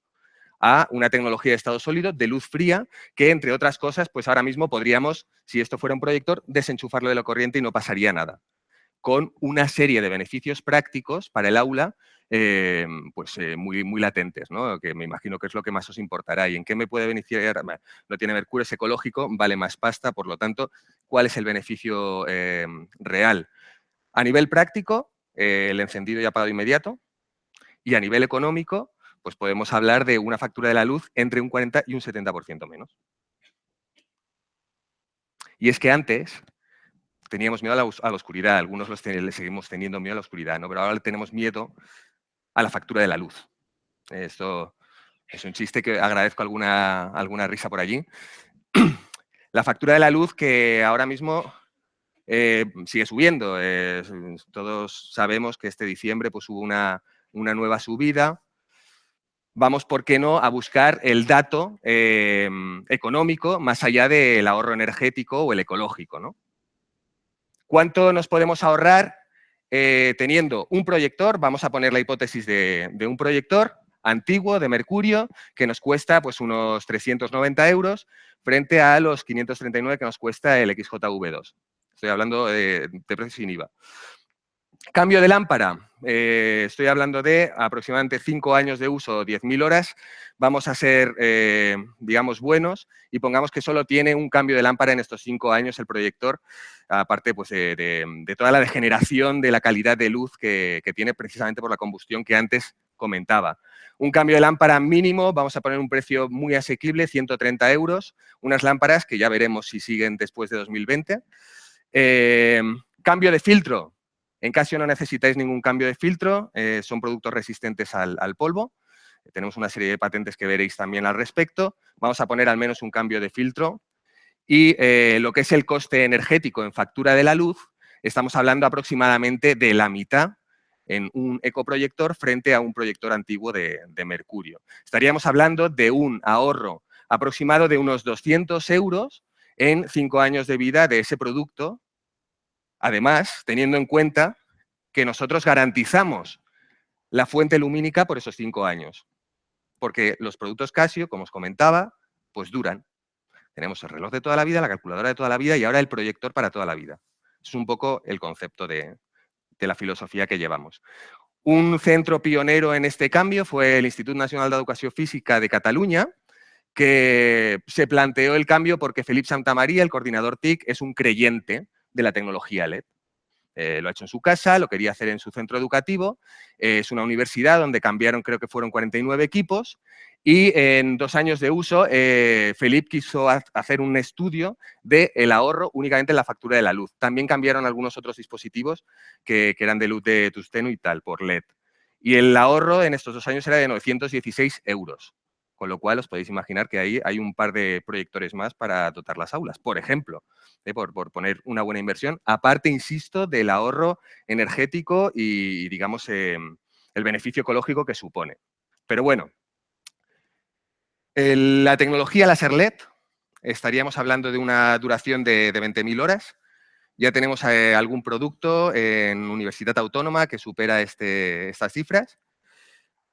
H: a una tecnología de estado sólido de luz fría que, entre otras cosas, pues ahora mismo podríamos, si esto fuera un proyector, desenchufarlo de la corriente y no pasaría nada. Con una serie de beneficios prácticos para el aula muy latentes, ¿no? Que me imagino que es lo que más os importará. ¿Y en qué me puede beneficiar? No tiene mercurio, es ecológico, vale más pasta, por lo tanto, ¿cuál es el beneficio real? A nivel práctico, el encendido y apagado inmediato, y a nivel económico, pues podemos hablar de una factura de la luz entre un 40 y un 70% menos. Y es que antes, teníamos miedo a la oscuridad, algunos le seguimos teniendo miedo a la oscuridad, ¿no? Pero ahora le tenemos miedo a la factura de la luz. Esto es un chiste que agradezco alguna risa por allí. La factura de la luz que ahora mismo sigue subiendo. Todos sabemos que este diciembre pues, hubo una nueva subida. Vamos, ¿por qué no?, a buscar el dato económico más allá del ahorro energético o el ecológico, ¿no? ¿Cuánto nos podemos ahorrar teniendo un proyector? Vamos a poner la hipótesis de un proyector antiguo de mercurio que nos cuesta pues, unos 390 euros frente a los 539 que nos cuesta el XJV2. Estoy hablando de precios sin IVA. Cambio de lámpara. Estoy hablando de aproximadamente 5 años de uso, 10.000 horas. Vamos a ser, digamos, buenos y pongamos que solo tiene un cambio de lámpara en estos 5 años el proyector, aparte pues, de toda la degeneración de la calidad de luz que tiene precisamente por la combustión que antes comentaba. Un cambio de lámpara mínimo, vamos a poner un precio muy asequible, 130 euros. Unas lámparas que ya veremos si siguen después de 2020. Cambio de filtro. En Casio no necesitáis ningún cambio de filtro, son productos resistentes al polvo. Tenemos una serie de patentes que veréis también al respecto. Vamos a poner al menos un cambio de filtro. Y lo que es el coste energético en factura de la luz, estamos hablando aproximadamente de la mitad en un ecoproyector frente a un proyector antiguo de mercurio. Estaríamos hablando de un ahorro aproximado de unos 200 euros en 5 años de vida de ese producto. Además, teniendo en cuenta que nosotros garantizamos la fuente lumínica por esos 5 años. Porque los productos Casio, como os comentaba, pues duran. Tenemos el reloj de toda la vida, la calculadora de toda la vida y ahora el proyector para toda la vida. Es un poco el concepto de la filosofía que llevamos. Un centro pionero en este cambio fue el Institut Nacional d'Educació Física de Cataluña, que se planteó el cambio porque Felip Santamaría, el coordinador TIC, es un creyente de la tecnología LED. Lo ha hecho en su casa, lo quería hacer en su centro educativo. Es una universidad donde cambiaron, creo que fueron 49 equipos. Y en 2 años de uso, Felip quiso hacer un estudio del ahorro únicamente en la factura de la luz. También cambiaron algunos otros dispositivos que eran de luz de tungsteno y tal, por LED. Y el ahorro en estos 2 años era de 916 euros. Con lo cual os podéis imaginar que ahí hay un par de proyectores más para dotar las aulas, por ejemplo, por poner una buena inversión. Aparte, insisto, del ahorro energético y digamos, el beneficio ecológico que supone. Pero bueno, la tecnología láser LED, estaríamos hablando de una duración de 20.000 horas. Ya tenemos algún producto en Universitat Autónoma que supera estas cifras.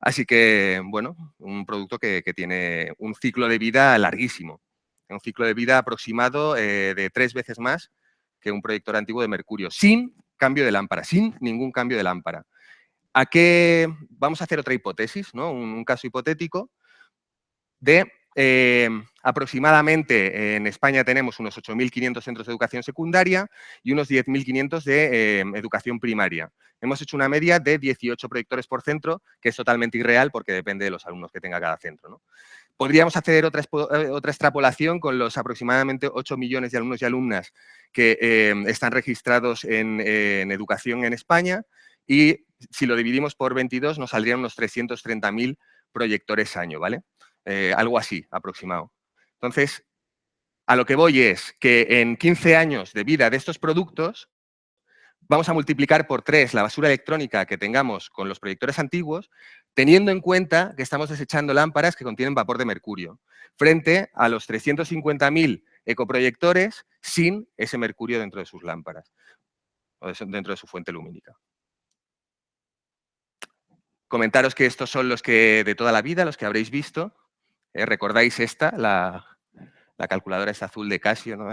H: Así que, bueno, un producto que tiene un ciclo de vida larguísimo. Un ciclo de vida aproximado de 3 veces más que un proyector antiguo de mercurio, sin cambio de lámpara, sin ningún cambio de lámpara. ¿A qué? Vamos a hacer otra hipótesis, ¿no? Un caso hipotético de aproximadamente en España tenemos unos 8.500 centros de educación secundaria y unos 10.500 de educación primaria. Hemos hecho una media de 18 proyectores por centro, que es totalmente irreal porque depende de los alumnos que tenga cada centro, ¿no? Podríamos hacer otra extrapolación con los aproximadamente 8 millones de alumnos y alumnas que están registrados en educación en España y si lo dividimos por 22 nos saldrían unos 330.000 proyectores año, ¿vale? Algo así, aproximado. Entonces, a lo que voy es que en 15 años de vida de estos productos vamos a multiplicar por 3 la basura electrónica que tengamos con los proyectores antiguos, teniendo en cuenta que estamos desechando lámparas que contienen vapor de mercurio, frente a los 350.000 ecoproyectores sin ese mercurio dentro de sus lámparas, o dentro de su fuente lumínica. Comentaros que estos son los que de toda la vida, los que habréis visto. ¿Recordáis esta, la calculadora esta azul de Casio, ¿no?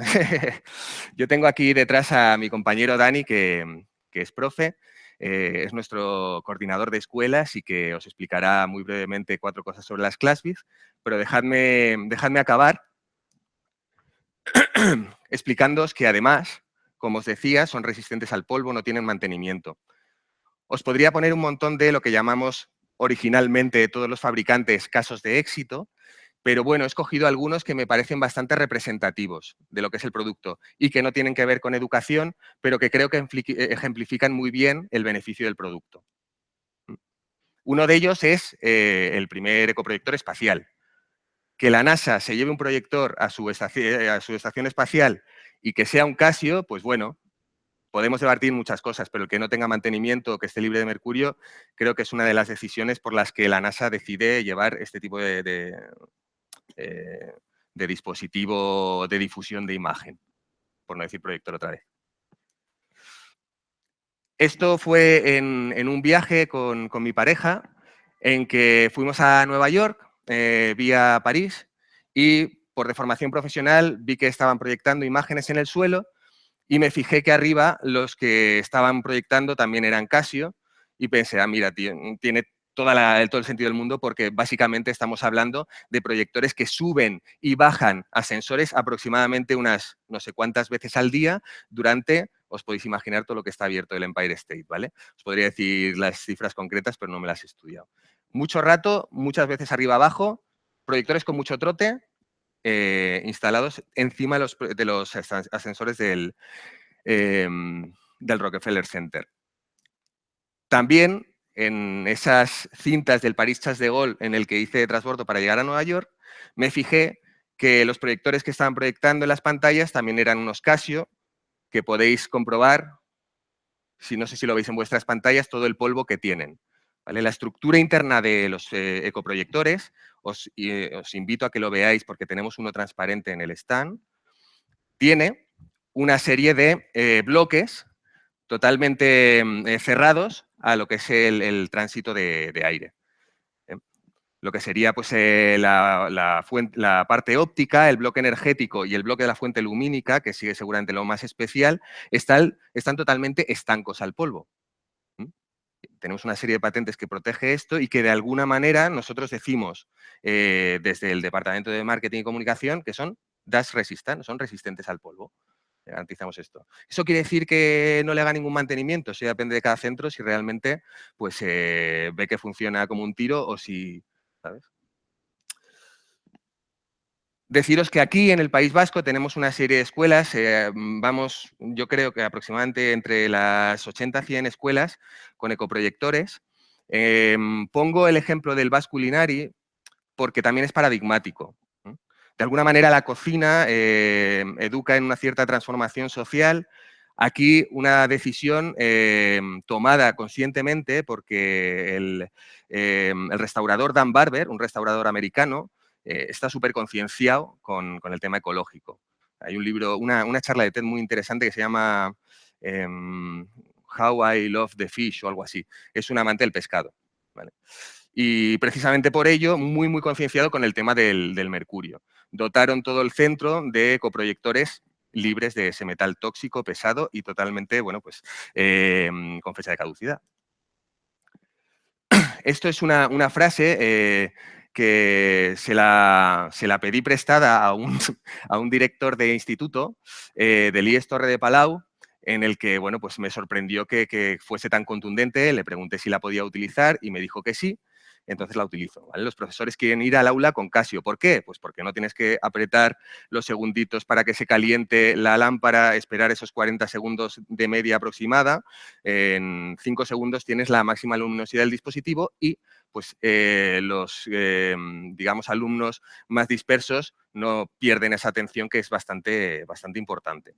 H: Yo tengo aquí detrás a mi compañero Dani, que es profe, es nuestro coordinador de escuelas y que os explicará muy brevemente 4 cosas sobre las ClassBits, pero dejadme acabar explicándoos que además, como os decía, son resistentes al polvo, no tienen mantenimiento. Os podría poner un montón de lo que llamamos originalmente todos los fabricantes casos de éxito, pero bueno, he escogido algunos que me parecen bastante representativos de lo que es el producto y que no tienen que ver con educación, pero que creo que ejemplifican muy bien el beneficio del producto. Uno de ellos es el primer ecoproyector espacial. Que la NASA se lleve un proyector a su estación espacial y que sea un Casio, pues bueno, podemos debatir muchas cosas, pero el que no tenga mantenimiento, que esté libre de mercurio, creo que es una de las decisiones por las que la NASA decide llevar este tipo de dispositivo de difusión de imagen, por no decir proyector otra vez. Esto fue en un viaje con mi pareja, en que fuimos a Nueva York, vía París, y por deformación profesional vi que estaban proyectando imágenes en el suelo y me fijé que arriba los que estaban proyectando también eran Casio y pensé, ah, mira, tío, tiene todo el sentido del mundo porque básicamente estamos hablando de proyectores que suben y bajan ascensores aproximadamente unas no sé cuántas veces al día durante, os podéis imaginar todo lo que está abierto del Empire State, ¿vale? Os podría decir las cifras concretas, pero no me las he estudiado. Mucho rato, muchas veces arriba abajo, proyectores con mucho trote, instalados encima de los ascensores del Rockefeller Center. También en esas cintas del Paris Charles de Gaulle en el que hice de transbordo para llegar a Nueva York, me fijé que los proyectores que estaban proyectando en las pantallas también eran unos Casio, que podéis comprobar, si no sé si lo veis en vuestras pantallas, todo el polvo que tienen. ¿Vale? La estructura interna de los ecoproyectores, os invito a que lo veáis porque tenemos uno transparente en el stand, tiene una serie de bloques totalmente cerrados a lo que es el tránsito de aire. Lo que sería pues, la parte óptica, el bloque energético y el bloque de la fuente lumínica, que sigue seguramente lo más especial, están totalmente estancos al polvo. Tenemos una serie de patentes que protege esto y que de alguna manera nosotros decimos desde el Departamento de Marketing y Comunicación que son dash resistant, son resistentes al polvo. Garantizamos esto. ¿Eso quiere decir que no le haga ningún mantenimiento? Eso depende de cada centro, si realmente pues, ve que funciona como un tiro o si, ¿sabes? Deciros que aquí en el País Vasco tenemos una serie de escuelas, vamos, yo creo que aproximadamente entre las 80 a 100 escuelas con ecoproyectores. Pongo el ejemplo del Basque Culinari porque también es paradigmático. De alguna manera la cocina educa en una cierta transformación social. Aquí una decisión tomada conscientemente porque el restaurador Dan Barber, un restaurador americano, está súper concienciado con el tema ecológico. Hay un libro, una charla de TED muy interesante que se llama How I Love the Fish o algo así. Es un amante del pescado. ¿Vale? Y precisamente por ello, muy, muy concienciado con el tema del mercurio. Dotaron todo el centro de ecoproyectores libres de ese metal tóxico, pesado y totalmente, bueno, pues con fecha de caducidad. Esto es una frase que se la pedí prestada a un director de instituto del IES Torre de Palau, en el que, bueno, pues me sorprendió que fuese tan contundente. Le pregunté si la podía utilizar y me dijo que sí. Entonces la utilizo. ¿Vale? Los profesores quieren ir al aula con Casio. ¿Por qué? Pues porque no tienes que apretar los segunditos para que se caliente la lámpara, esperar esos 40 segundos de media aproximada. En 5 segundos tienes la máxima luminosidad del dispositivo y pues, los digamos, alumnos más dispersos no pierden esa atención que es bastante importante.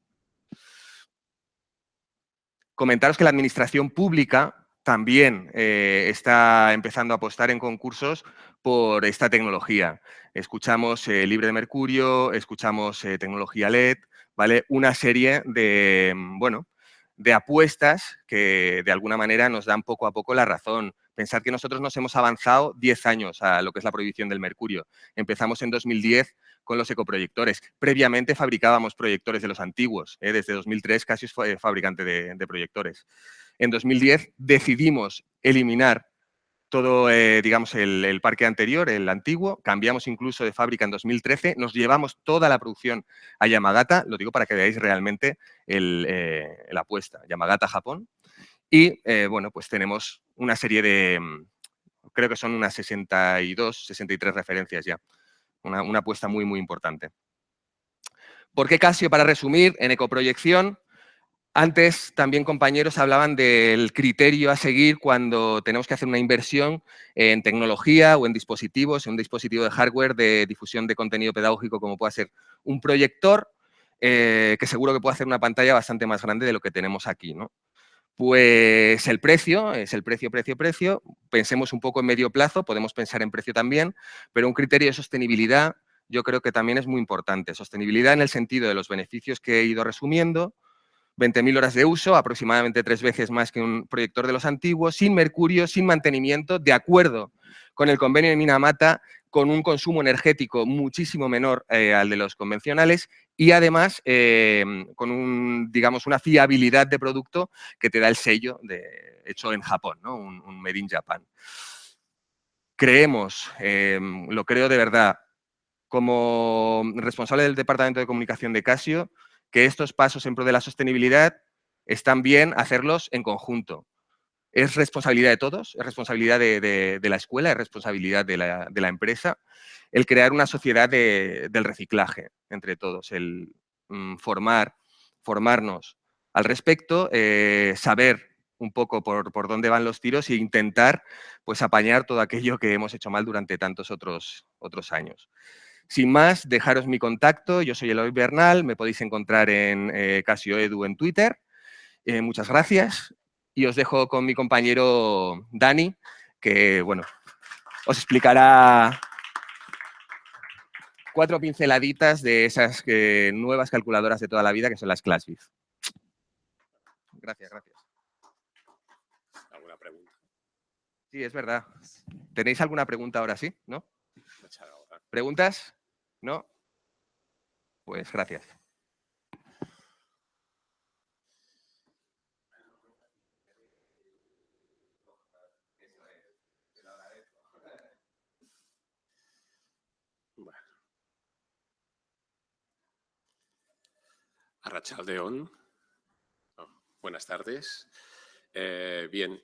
H: Comentaros que la administración pública también está empezando a apostar en concursos por esta tecnología. Escuchamos libre de mercurio, escuchamos tecnología LED, ¿vale? Una serie de, bueno, de apuestas que de alguna manera nos dan poco a poco la razón. Pensad que nosotros nos hemos avanzado 10 años a lo que es la prohibición del mercurio. Empezamos en 2010 con los ecoproyectores. Previamente fabricábamos proyectores de los antiguos. Desde 2003 casi es fabricante de proyectores. En 2010 decidimos eliminar todo, digamos, el parque anterior, el antiguo. Cambiamos incluso de fábrica en 2013. Nos llevamos toda la producción a Yamagata. Lo digo para que veáis realmente la apuesta. Yamagata, Japón. Y, bueno, pues tenemos una serie de, creo que son unas 62, 63 referencias ya. una apuesta muy, muy importante. ¿Por qué Casio? Para resumir, en ecoproyección, antes también compañeros hablaban del criterio a seguir cuando tenemos que hacer una inversión en tecnología o en dispositivos, en un dispositivo de hardware de difusión de contenido pedagógico como pueda ser un proyector, que seguro que puede hacer una pantalla bastante más grande de lo que tenemos aquí, ¿no? Pues el precio, es el precio. Pensemos un poco en medio plazo, podemos pensar en precio también, pero un criterio de sostenibilidad yo creo que también es muy importante. Sostenibilidad en el sentido de los beneficios que he ido resumiendo, 20.000 horas de uso, aproximadamente 3 veces más que un proyector de los antiguos, sin mercurio, sin mantenimiento, de acuerdo con el convenio de Minamata, con un consumo energético muchísimo menor al de los convencionales y además con digamos, una fiabilidad de producto que te da el sello de hecho en Japón, ¿no? Un Made in Japan. Creemos, lo creo de verdad, como responsable del Departamento de Comunicación de Casio, que estos pasos en pro de la sostenibilidad están bien hacerlos en conjunto. Es responsabilidad de todos, es responsabilidad de la escuela, es responsabilidad de la empresa, el crear una sociedad del reciclaje entre todos, el formarnos al respecto, saber un poco por dónde van los tiros e intentar pues, apañar todo aquello que hemos hecho mal durante tantos otros años. Sin más, dejaros mi contacto. Yo soy Eloy Bernal, me podéis encontrar en Casio Edu en Twitter. Muchas gracias. Y os dejo con mi compañero Dani, que bueno, os explicará 4 pinceladitas de esas nuevas calculadoras de toda la vida que son las ClassBiz. Gracias.
I: ¿Alguna pregunta?
H: Sí, es verdad. ¿Tenéis alguna pregunta ahora sí? ¿No? ¿Preguntas? ¿No? Pues gracias.
I: Bueno. Arratsaldeon. Buenas tardes. Bien,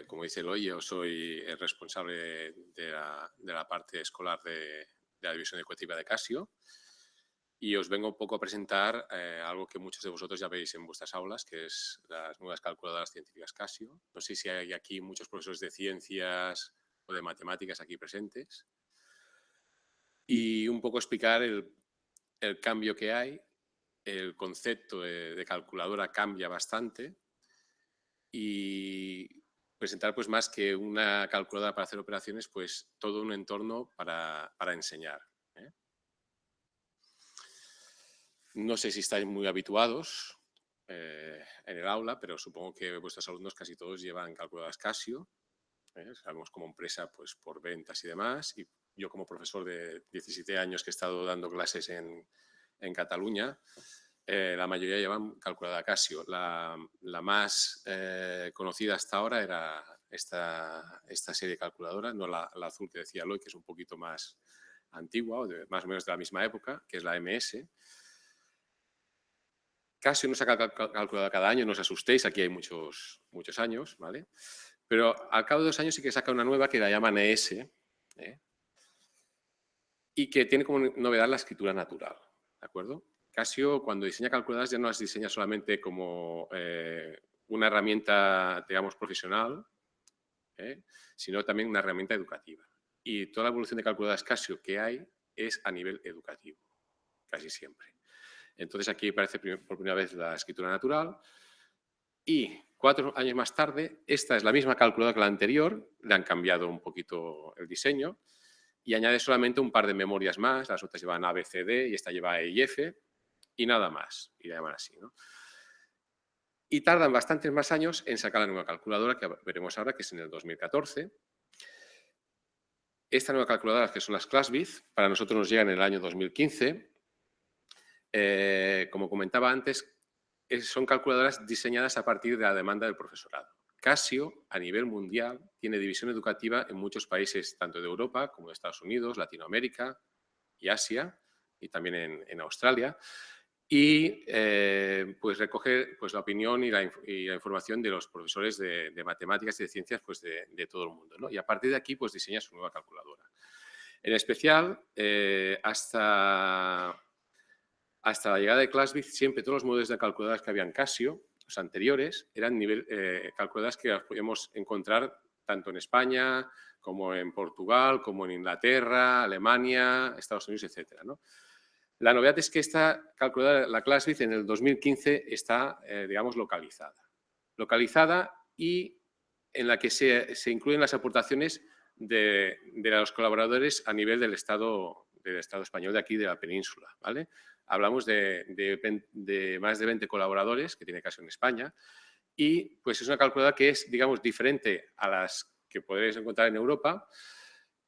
I: como dice Eloy, yo soy el responsable de la parte escolar de la división educativa de Casio y os vengo un poco a presentar algo que muchos de vosotros ya veis en vuestras aulas, que es las nuevas calculadoras científicas Casio. No sé si hay aquí muchos profesores de ciencias o de matemáticas aquí presentes. Y un poco explicar el cambio que hay. El concepto de calculadora cambia bastante y presentar pues más que una calculadora para hacer operaciones, pues todo un entorno para enseñar. No sé si estáis muy habituados en el aula, pero supongo que vuestros alumnos casi todos llevan calculadoras Casio. Sabemos como empresa pues por ventas y demás. Y yo como profesor de 17 años que he estado dando clases en Cataluña, la mayoría llevan calculadora Casio. La más conocida hasta ahora era esta serie de calculadoras, no la azul que decía Eloy, que es un poquito más antigua, más o menos de la misma época, que es la MS. Casio no saca calculadora cada año, no os asustéis, aquí hay muchos años, ¿vale? Pero al cabo de 2 años sí que saca una nueva que la llaman ES, y que tiene como novedad la escritura natural, ¿de acuerdo? Casio, cuando diseña calculadoras, ya no las diseña solamente como una herramienta, digamos, profesional, sino también una herramienta educativa. Y toda la evolución de calculadoras Casio que hay es a nivel educativo, casi siempre. Entonces aquí aparece por primera vez la escritura natural y 4 años más tarde, esta es la misma calculadora que la anterior, le han cambiado un poquito el diseño y añade solamente un par de memorias más, las otras llevan A, B, C, D y esta lleva E y F y nada más, y la llaman así, ¿no? Y tardan bastantes más años en sacar la nueva calculadora que veremos ahora, que es en el 2014. Esta nueva calculadora, que son las ClassBiz, para nosotros nos llegan en el año 2015. Como comentaba antes, son calculadoras diseñadas a partir de la demanda del profesorado. Casio, a nivel mundial, tiene división educativa en muchos países, tanto de Europa como de Estados Unidos, Latinoamérica y Asia, y también en Australia. Y pues recoge pues, la opinión y la información de los profesores de matemáticas y de ciencias pues, de todo el mundo, ¿no? Y a partir de aquí pues, diseña su nueva calculadora. En especial, hasta la llegada de Classbit, siempre todos los modelos de calculadoras que habían Casio, los anteriores, eran calculadoras que las podíamos encontrar tanto en España, como en Portugal, como en Inglaterra, Alemania, Estados Unidos, etc., ¿no? La novedad es que esta calculadora, la Classbit, en el 2015 está, digamos, localizada y en la que se incluyen las aportaciones de los colaboradores a nivel del Estado español de aquí, de la península, ¿vale? Hablamos de más de 20 colaboradores que tiene Casio en España y pues es una calculadora que es, digamos, diferente a las que podréis encontrar en Europa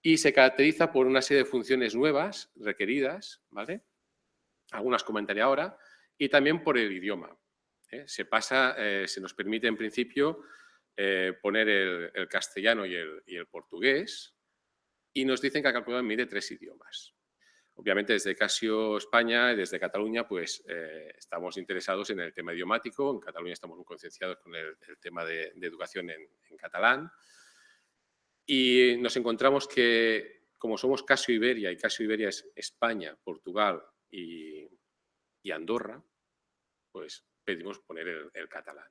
I: y se caracteriza por una serie de funciones nuevas requeridas, ¿vale? Algunas comentaré ahora, y también por el idioma. Se nos permite en principio poner el castellano y el portugués y nos dicen que la calculadora mide 3 idiomas. Obviamente desde Casio España y desde Cataluña pues estamos interesados en el tema idiomático. En Cataluña estamos muy concienciados con el tema de educación en catalán. Y nos encontramos que como somos Casio Iberia, y Casio Iberia es España, Portugal y Andorra, pues pedimos poner el catalán.